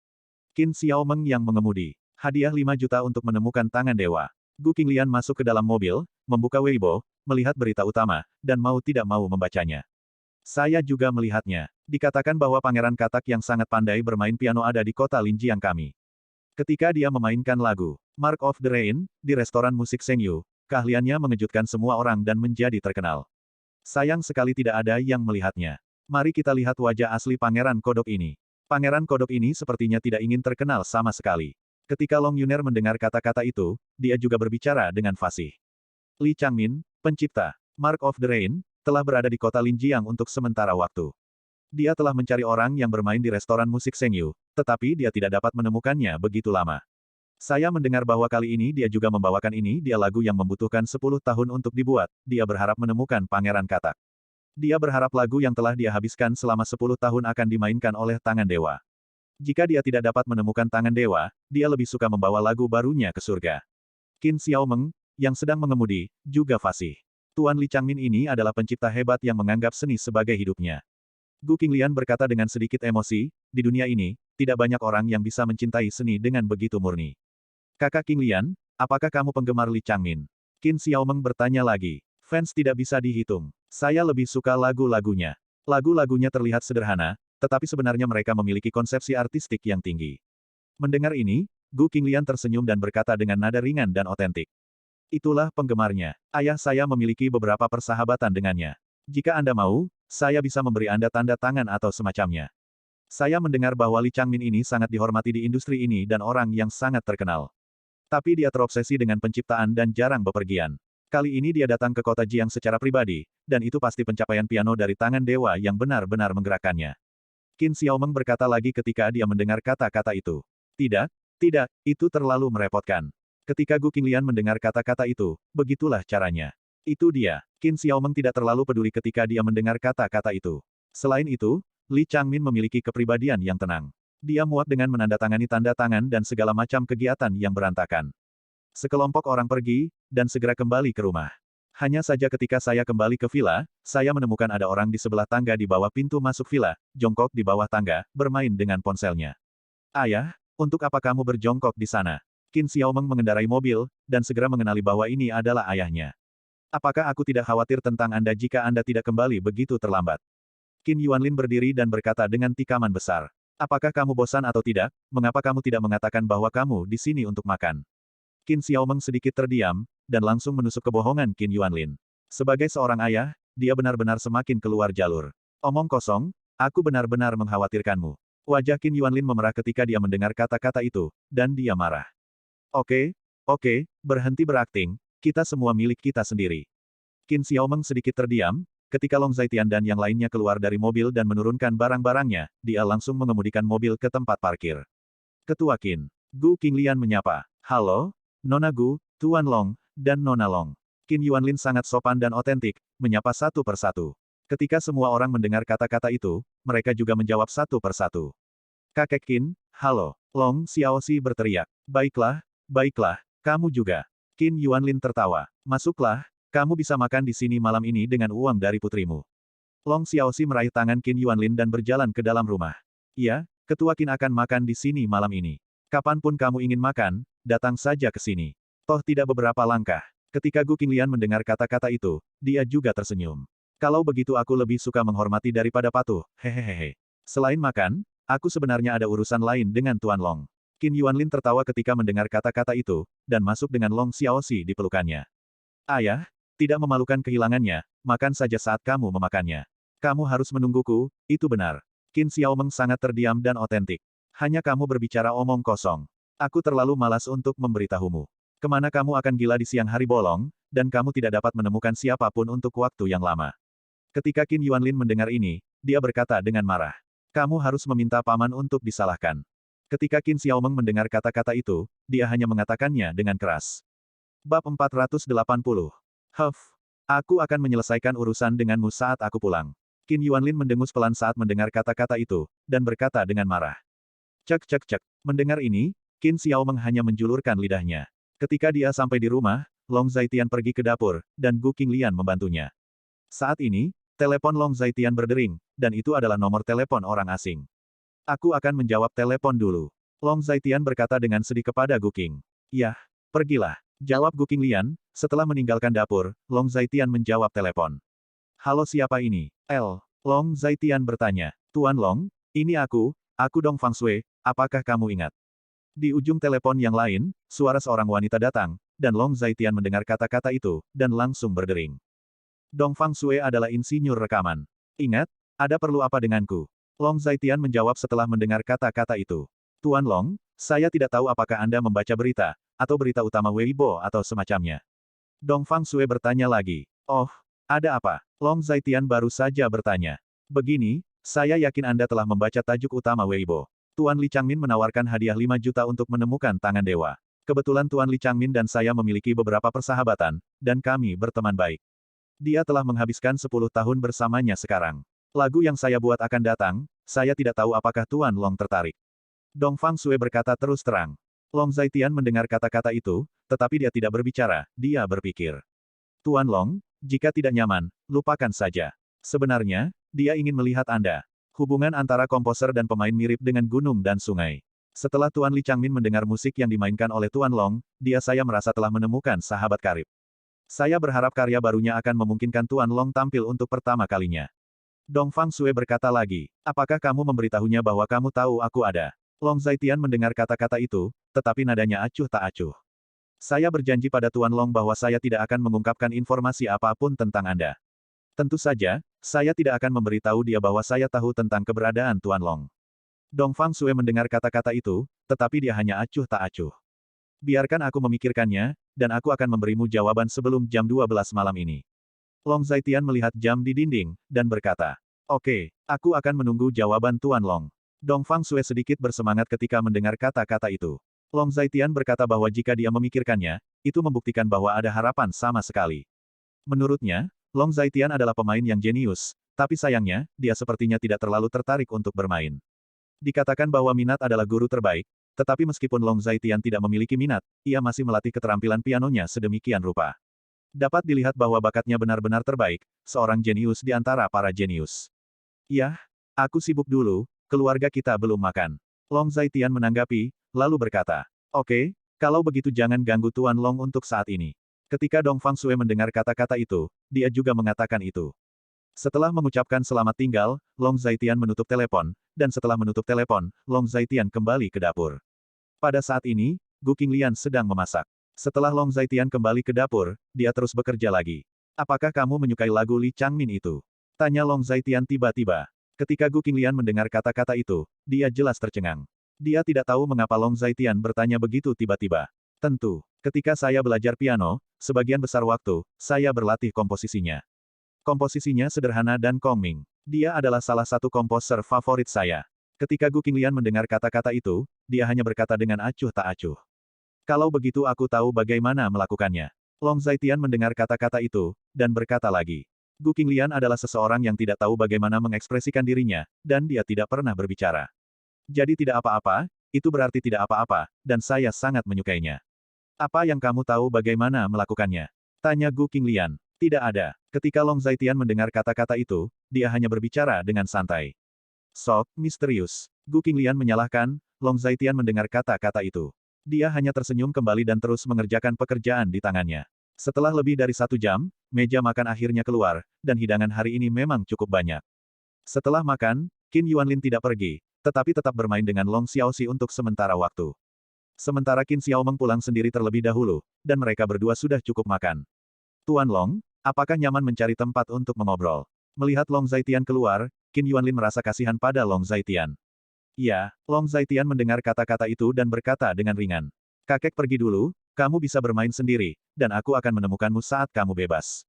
Qin Xiaomeng yang mengemudi. Hadiah 5 juta untuk menemukan tangan dewa. Gu Qinglian masuk ke dalam mobil, membuka Weibo, melihat berita utama, dan mau tidak mau membacanya. Saya juga melihatnya. Dikatakan bahwa Pangeran Katak yang sangat pandai bermain piano ada di kota Linjiang kami. Ketika dia memainkan lagu Mark of the Rain di restoran musik Sengyu, keahliannya mengejutkan semua orang dan menjadi terkenal. Sayang sekali tidak ada yang melihatnya. Mari kita lihat wajah asli Pangeran Kodok ini. Pangeran Kodok ini sepertinya tidak ingin terkenal sama sekali. Ketika Long Yuner mendengar kata-kata itu, dia juga berbicara dengan fasih. Li Changmin, pencipta Mark of the Rain, telah berada di kota Linjiang untuk sementara waktu. Dia telah mencari orang yang bermain di restoran musik Sengyu, tetapi dia tidak dapat menemukannya begitu lama. Saya mendengar bahwa kali ini dia juga membawakan ini dia lagu yang membutuhkan 10 tahun untuk dibuat, dia berharap menemukan Pangeran Katak. Dia berharap lagu yang telah dia habiskan selama 10 tahun akan dimainkan oleh tangan dewa. Jika dia tidak dapat menemukan tangan dewa, dia lebih suka membawa lagu barunya ke surga. Qin Xiaomeng, yang sedang mengemudi, juga fasih. Tuan Li Changmin ini adalah pencipta hebat yang menganggap seni sebagai hidupnya. Gu Qinglian berkata dengan sedikit emosi, di dunia ini, tidak banyak orang yang bisa mencintai seni dengan begitu murni. Kakak Qinglian, apakah kamu penggemar Li Changmin? Qin Xiaomeng bertanya lagi. Fans tidak bisa dihitung. Saya lebih suka lagu-lagunya. Lagu-lagunya terlihat sederhana, tetapi sebenarnya mereka memiliki konsepsi artistik yang tinggi. Mendengar ini, Gu Qinglian tersenyum dan berkata dengan nada ringan dan otentik. Itulah penggemarnya. Ayah saya memiliki beberapa persahabatan dengannya. Jika Anda mau, saya bisa memberi Anda tanda tangan atau semacamnya. Saya mendengar bahwa Li Changmin ini sangat dihormati di industri ini dan orang yang sangat terkenal. Tapi dia terobsesi dengan penciptaan dan jarang bepergian. Kali ini dia datang ke kota Jiang secara pribadi, dan itu pasti pencapaian piano dari tangan dewa yang benar-benar menggerakkannya. Qin Xiaomeng berkata lagi ketika dia mendengar kata-kata itu. Tidak, tidak, itu terlalu merepotkan. Ketika Gu Qinglian mendengar kata-kata itu, begitulah caranya. Itu dia. Qin Xiaomeng tidak terlalu peduli ketika dia mendengar kata-kata itu. Selain itu, Li Changmin memiliki kepribadian yang tenang. Dia muak dengan menandatangani tanda tangan dan segala macam kegiatan yang berantakan. Sekelompok orang pergi, dan segera kembali ke rumah. Hanya saja ketika saya kembali ke villa, saya menemukan ada orang di sebelah tangga di bawah pintu masuk villa, jongkok di bawah tangga, bermain dengan ponselnya. Ayah, untuk apa kamu berjongkok di sana? Qin Xiaomeng mengendarai mobil, dan segera mengenali bahwa ini adalah ayahnya. Apakah aku tidak khawatir tentang Anda jika Anda tidak kembali begitu terlambat? Qin Yuanlin berdiri dan berkata dengan tikaman besar. Apakah kamu bosan atau tidak? Mengapa kamu tidak mengatakan bahwa kamu di sini untuk makan? Qin Xiaomeng sedikit terdiam, dan langsung menusuk kebohongan Qin Yuanlin. Sebagai seorang ayah, dia benar-benar semakin keluar jalur. Omong kosong, aku benar-benar mengkhawatirkanmu. Wajah Qin Yuanlin memerah ketika dia mendengar kata-kata itu, dan dia marah. Oke, berhenti berakting, kita semua milik kita sendiri. Qin Xiaomeng sedikit terdiam, ketika Long Zaitian dan yang lainnya keluar dari mobil dan menurunkan barang-barangnya, dia langsung mengemudikan mobil ke tempat parkir. Ketua Qin. Gu Qinglian menyapa. Halo, Nona Gu, Tuan Long, dan Nona Long. Qin Yuanlin sangat sopan dan otentik, menyapa satu persatu. Ketika semua orang mendengar kata-kata itu, mereka juga menjawab satu persatu. Kakek Qin, halo. Long Xiaoxi berteriak. Baiklah, kamu juga. Qin Yuanlin tertawa. Masuklah, kamu bisa makan di sini malam ini dengan uang dari putrimu. Long Xiaoxi meraih tangan Qin Yuanlin dan berjalan ke dalam rumah. Iya, Ketua Qin akan makan di sini malam ini. Kapanpun kamu ingin makan, datang saja ke sini. Toh tidak beberapa langkah. Ketika Gu Qinglian mendengar kata-kata itu, dia juga tersenyum. Kalau begitu aku lebih suka menghormati daripada patuh, hehehe. Selain makan, aku sebenarnya ada urusan lain dengan Tuan Long. Qin Yuanlin tertawa ketika mendengar kata-kata itu, dan masuk dengan Long Xiaoxi di pelukannya. Ayah, tidak memalukan kehilangannya, makan saja saat kamu memakannya. Kamu harus menungguku, itu benar. Qin Xiaomeng sangat terdiam dan otentik. Hanya kamu berbicara omong kosong. Aku terlalu malas untuk memberitahumu. Kemana kamu akan gila di siang hari bolong, dan kamu tidak dapat menemukan siapapun untuk waktu yang lama. Ketika Qin Yuanlin mendengar ini, dia berkata dengan marah. Kamu harus meminta paman untuk disalahkan. Ketika Qin Xiaomeng mendengar kata-kata itu, dia hanya mengatakannya dengan keras. Bab 480. Aku akan menyelesaikan urusan denganmu saat aku pulang. Qin Yuanlin mendengus pelan saat mendengar kata-kata itu, dan berkata dengan marah. Cek. Mendengar ini, Qin Xiaomeng hanya menjulurkan lidahnya. Ketika dia sampai di rumah, Long Zaitian pergi ke dapur, dan Gu Qinglian membantunya. Saat ini, telepon Long Zaitian berdering, dan itu adalah nomor telepon orang asing. Aku akan menjawab telepon dulu. Long Zaitian berkata dengan sedih kepada Gu Qing. Yah, pergilah. Jawab Gu Qinglian, setelah meninggalkan dapur, Long Zaitian menjawab telepon. Halo siapa ini? Long Zaitian bertanya. Tuan Long, ini aku Dong Fang Shui, apakah kamu ingat? Di ujung telepon yang lain, suara seorang wanita datang, dan Long Zaitian mendengar kata-kata itu, dan langsung berdering. Dong Fang Shui adalah insinyur rekaman. Ingat, ada perlu apa denganku? Long Zaitian menjawab setelah mendengar kata-kata itu. Tuan Long, saya tidak tahu apakah Anda membaca berita, atau berita utama Weibo atau semacamnya. Dong Fang Shui bertanya lagi. Oh, ada apa? Long Zaitian baru saja bertanya. Begini, saya yakin Anda telah membaca tajuk utama Weibo. Tuan Li Changmin menawarkan hadiah 5 juta untuk menemukan tangan dewa. Kebetulan Tuan Li Changmin dan saya memiliki beberapa persahabatan, dan kami berteman baik. Dia telah menghabiskan 10 tahun bersamanya sekarang. Lagu yang saya buat akan datang, saya tidak tahu apakah Tuan Long tertarik. Dong Fang Sue berkata terus terang. Long Zaitian mendengar kata-kata itu, tetapi dia tidak berbicara, dia berpikir. Tuan Long, jika tidak nyaman, lupakan saja. Sebenarnya, dia ingin melihat Anda. Hubungan antara komposer dan pemain mirip dengan gunung dan sungai. Setelah Tuan Li Changmin mendengar musik yang dimainkan oleh Tuan Long, saya merasa telah menemukan sahabat karib. Saya berharap karya barunya akan memungkinkan Tuan Long tampil untuk pertama kalinya. Dong Fang Sue berkata lagi, apakah kamu memberitahunya bahwa kamu tahu aku ada? Long Zaitian mendengar kata-kata itu, tetapi nadanya acuh tak acuh. Saya berjanji pada Tuan Long bahwa saya tidak akan mengungkapkan informasi apapun tentang Anda. Tentu saja, saya tidak akan memberitahu dia bahwa saya tahu tentang keberadaan Tuan Long. Dong Fang Sue mendengar kata-kata itu, tetapi dia hanya acuh tak acuh. Biarkan aku memikirkannya, dan aku akan memberimu jawaban sebelum jam 12 malam ini. Long Zaitian melihat jam di dinding, dan berkata, oke, aku akan menunggu jawaban Tuan Long. Dong Fang Sue sedikit bersemangat ketika mendengar kata-kata itu. Long Zaitian berkata bahwa jika dia memikirkannya, itu membuktikan bahwa ada harapan sama sekali. Menurutnya, Long Zaitian adalah pemain yang jenius, tapi sayangnya, dia sepertinya tidak terlalu tertarik untuk bermain. Dikatakan bahwa minat adalah guru terbaik, tetapi meskipun Long Zaitian tidak memiliki minat, ia masih melatih keterampilan pianonya sedemikian rupa. Dapat dilihat bahwa bakatnya benar-benar terbaik, seorang jenius di antara para jenius. Yah, aku sibuk dulu, keluarga kita belum makan. Long Zaitian menanggapi, lalu berkata, oke, kalau begitu jangan ganggu Tuan Long untuk saat ini. Ketika Dong Fang Sue mendengar kata-kata itu, dia juga mengatakan itu. Setelah mengucapkan selamat tinggal, Long Zaitian menutup telepon, dan setelah menutup telepon, Long Zaitian kembali ke dapur. Pada saat ini, Gu Qinglian sedang memasak. Setelah Long Zaitian kembali ke dapur, dia terus bekerja lagi. Apakah kamu menyukai lagu Li Changmin itu? Tanya Long Zaitian tiba-tiba. Ketika Gu Qinglian mendengar kata-kata itu, dia jelas tercengang. Dia tidak tahu mengapa Long Zaitian bertanya begitu tiba-tiba. Tentu, ketika saya belajar piano, sebagian besar waktu, saya berlatih komposisinya. Komposisinya sederhana dan calming. Dia adalah salah satu komposer favorit saya. Ketika Gu Qinglian mendengar kata-kata itu, dia hanya berkata dengan acuh tak acuh. Kalau begitu aku tahu bagaimana melakukannya. Long Zaitian mendengar kata-kata itu, dan berkata lagi. Gu Qinglian adalah seseorang yang tidak tahu bagaimana mengekspresikan dirinya, dan dia tidak pernah berbicara. Jadi tidak apa-apa, itu berarti tidak apa-apa, dan saya sangat menyukainya. Apa yang kamu tahu bagaimana melakukannya? Tanya Gu Qinglian. Tidak ada. Ketika Long Zaitian mendengar kata-kata itu, dia hanya berbicara dengan santai. Sok, misterius. Gu Qinglian menyalahkan, Long Zaitian mendengar kata-kata itu. Dia hanya tersenyum kembali dan terus mengerjakan pekerjaan di tangannya. Setelah lebih dari 1 jam, meja makan akhirnya keluar, dan hidangan hari ini memang cukup banyak. Setelah makan, Qin Yuanlin tidak pergi, tetapi tetap bermain dengan Long Xiaoxi untuk sementara waktu. Sementara Qin Xiaomeng pulang sendiri terlebih dahulu, dan mereka berdua sudah cukup makan. Tuan Long, apakah nyaman mencari tempat untuk mengobrol? Melihat Long Zaitian keluar, Qin Yuanlin merasa kasihan pada Long Zaitian. Iya, Long Zaitian mendengar kata-kata itu dan berkata dengan ringan. Kakek pergi dulu, kamu bisa bermain sendiri, dan aku akan menemukanmu saat kamu bebas.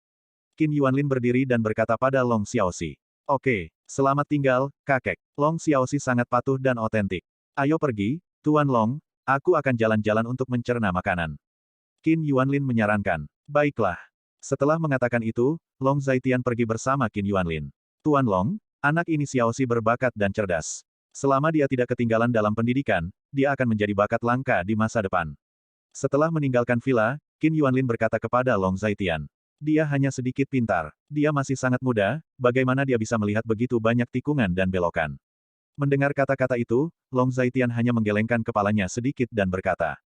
Qin Yuanlin berdiri dan berkata pada Long Xiaoxi. Oke, selamat tinggal, kakek. Long Xiaoxi sangat patuh dan otentik. Ayo pergi, Tuan Long, aku akan jalan-jalan untuk mencerna makanan. Qin Yuanlin menyarankan. Baiklah. Setelah mengatakan itu, Long Zaitian pergi bersama Qin Yuanlin. Tuan Long, anak ini Xiaoxi berbakat dan cerdas. Selama dia tidak ketinggalan dalam pendidikan, dia akan menjadi bakat langka di masa depan. Setelah meninggalkan villa, Qin Yuanlin berkata kepada Long Zaitian. Dia hanya sedikit pintar. Dia masih sangat muda, bagaimana dia bisa melihat begitu banyak tikungan dan belokan. Mendengar kata-kata itu, Long Zaitian hanya menggelengkan kepalanya sedikit dan berkata.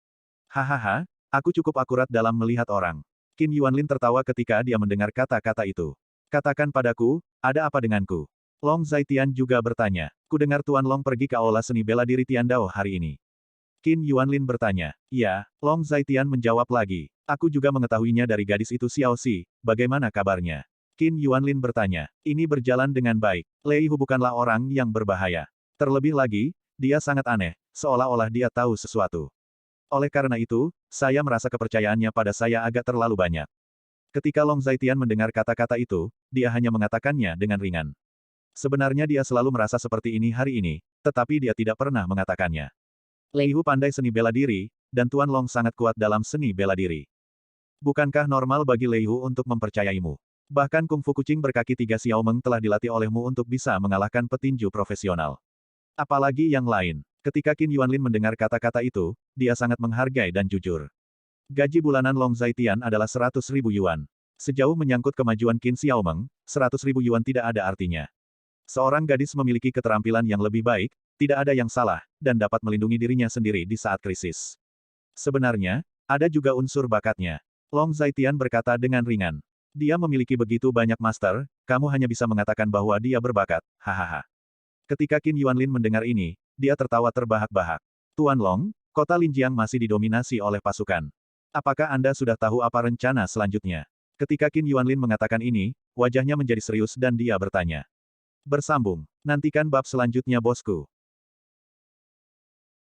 Hahaha, aku cukup akurat dalam melihat orang. Qin Yuanlin tertawa ketika dia mendengar kata-kata itu. Katakan padaku, ada apa denganku? Long Zaitian juga bertanya. Kudengar Tuan Long pergi ke aula seni bela diri Tiandao hari ini. Qin Yuanlin bertanya. Iya, Long Zaitian menjawab lagi. Aku juga mengetahuinya dari gadis itu Xiaoxi, bagaimana kabarnya? Qin Yuanlin bertanya. Ini berjalan dengan baik. Lei Hu bukanlah orang yang berbahaya. Terlebih lagi, dia sangat aneh, seolah-olah dia tahu sesuatu. Oleh karena itu, saya merasa kepercayaannya pada saya agak terlalu banyak. Ketika Long Zaitian mendengar kata-kata itu, dia hanya mengatakannya dengan ringan. Sebenarnya dia selalu merasa seperti ini hari ini, tetapi dia tidak pernah mengatakannya. Lei Hu pandai seni bela diri, dan Tuan Long sangat kuat dalam seni bela diri. Bukankah normal bagi Lei Hu untuk mempercayaimu? Bahkan kungfu kucing berkaki tiga Xiao Meng telah dilatih olehmu untuk bisa mengalahkan petinju profesional. Apalagi yang lain. Ketika Qin Yuanlin mendengar kata-kata itu, dia sangat menghargai dan jujur. Gaji bulanan Long Zaitian adalah 100.000 yuan. Sejauh menyangkut kemajuan Qin Xiaomeng, 100.000 yuan tidak ada artinya. Seorang gadis memiliki keterampilan yang lebih baik, tidak ada yang salah, dan dapat melindungi dirinya sendiri di saat krisis. Sebenarnya, ada juga unsur bakatnya. Long Zaitian berkata dengan ringan. Dia memiliki begitu banyak master, kamu hanya bisa mengatakan bahwa dia berbakat, hahaha. Ketika Qin Yuanlin mendengar ini, dia tertawa terbahak-bahak. Tuan Long, kota Linjiang masih didominasi oleh pasukan. Apakah Anda sudah tahu apa rencana selanjutnya? Ketika Qin Yuanlin mengatakan ini, wajahnya menjadi serius dan dia bertanya. Bersambung. Nantikan bab selanjutnya bosku.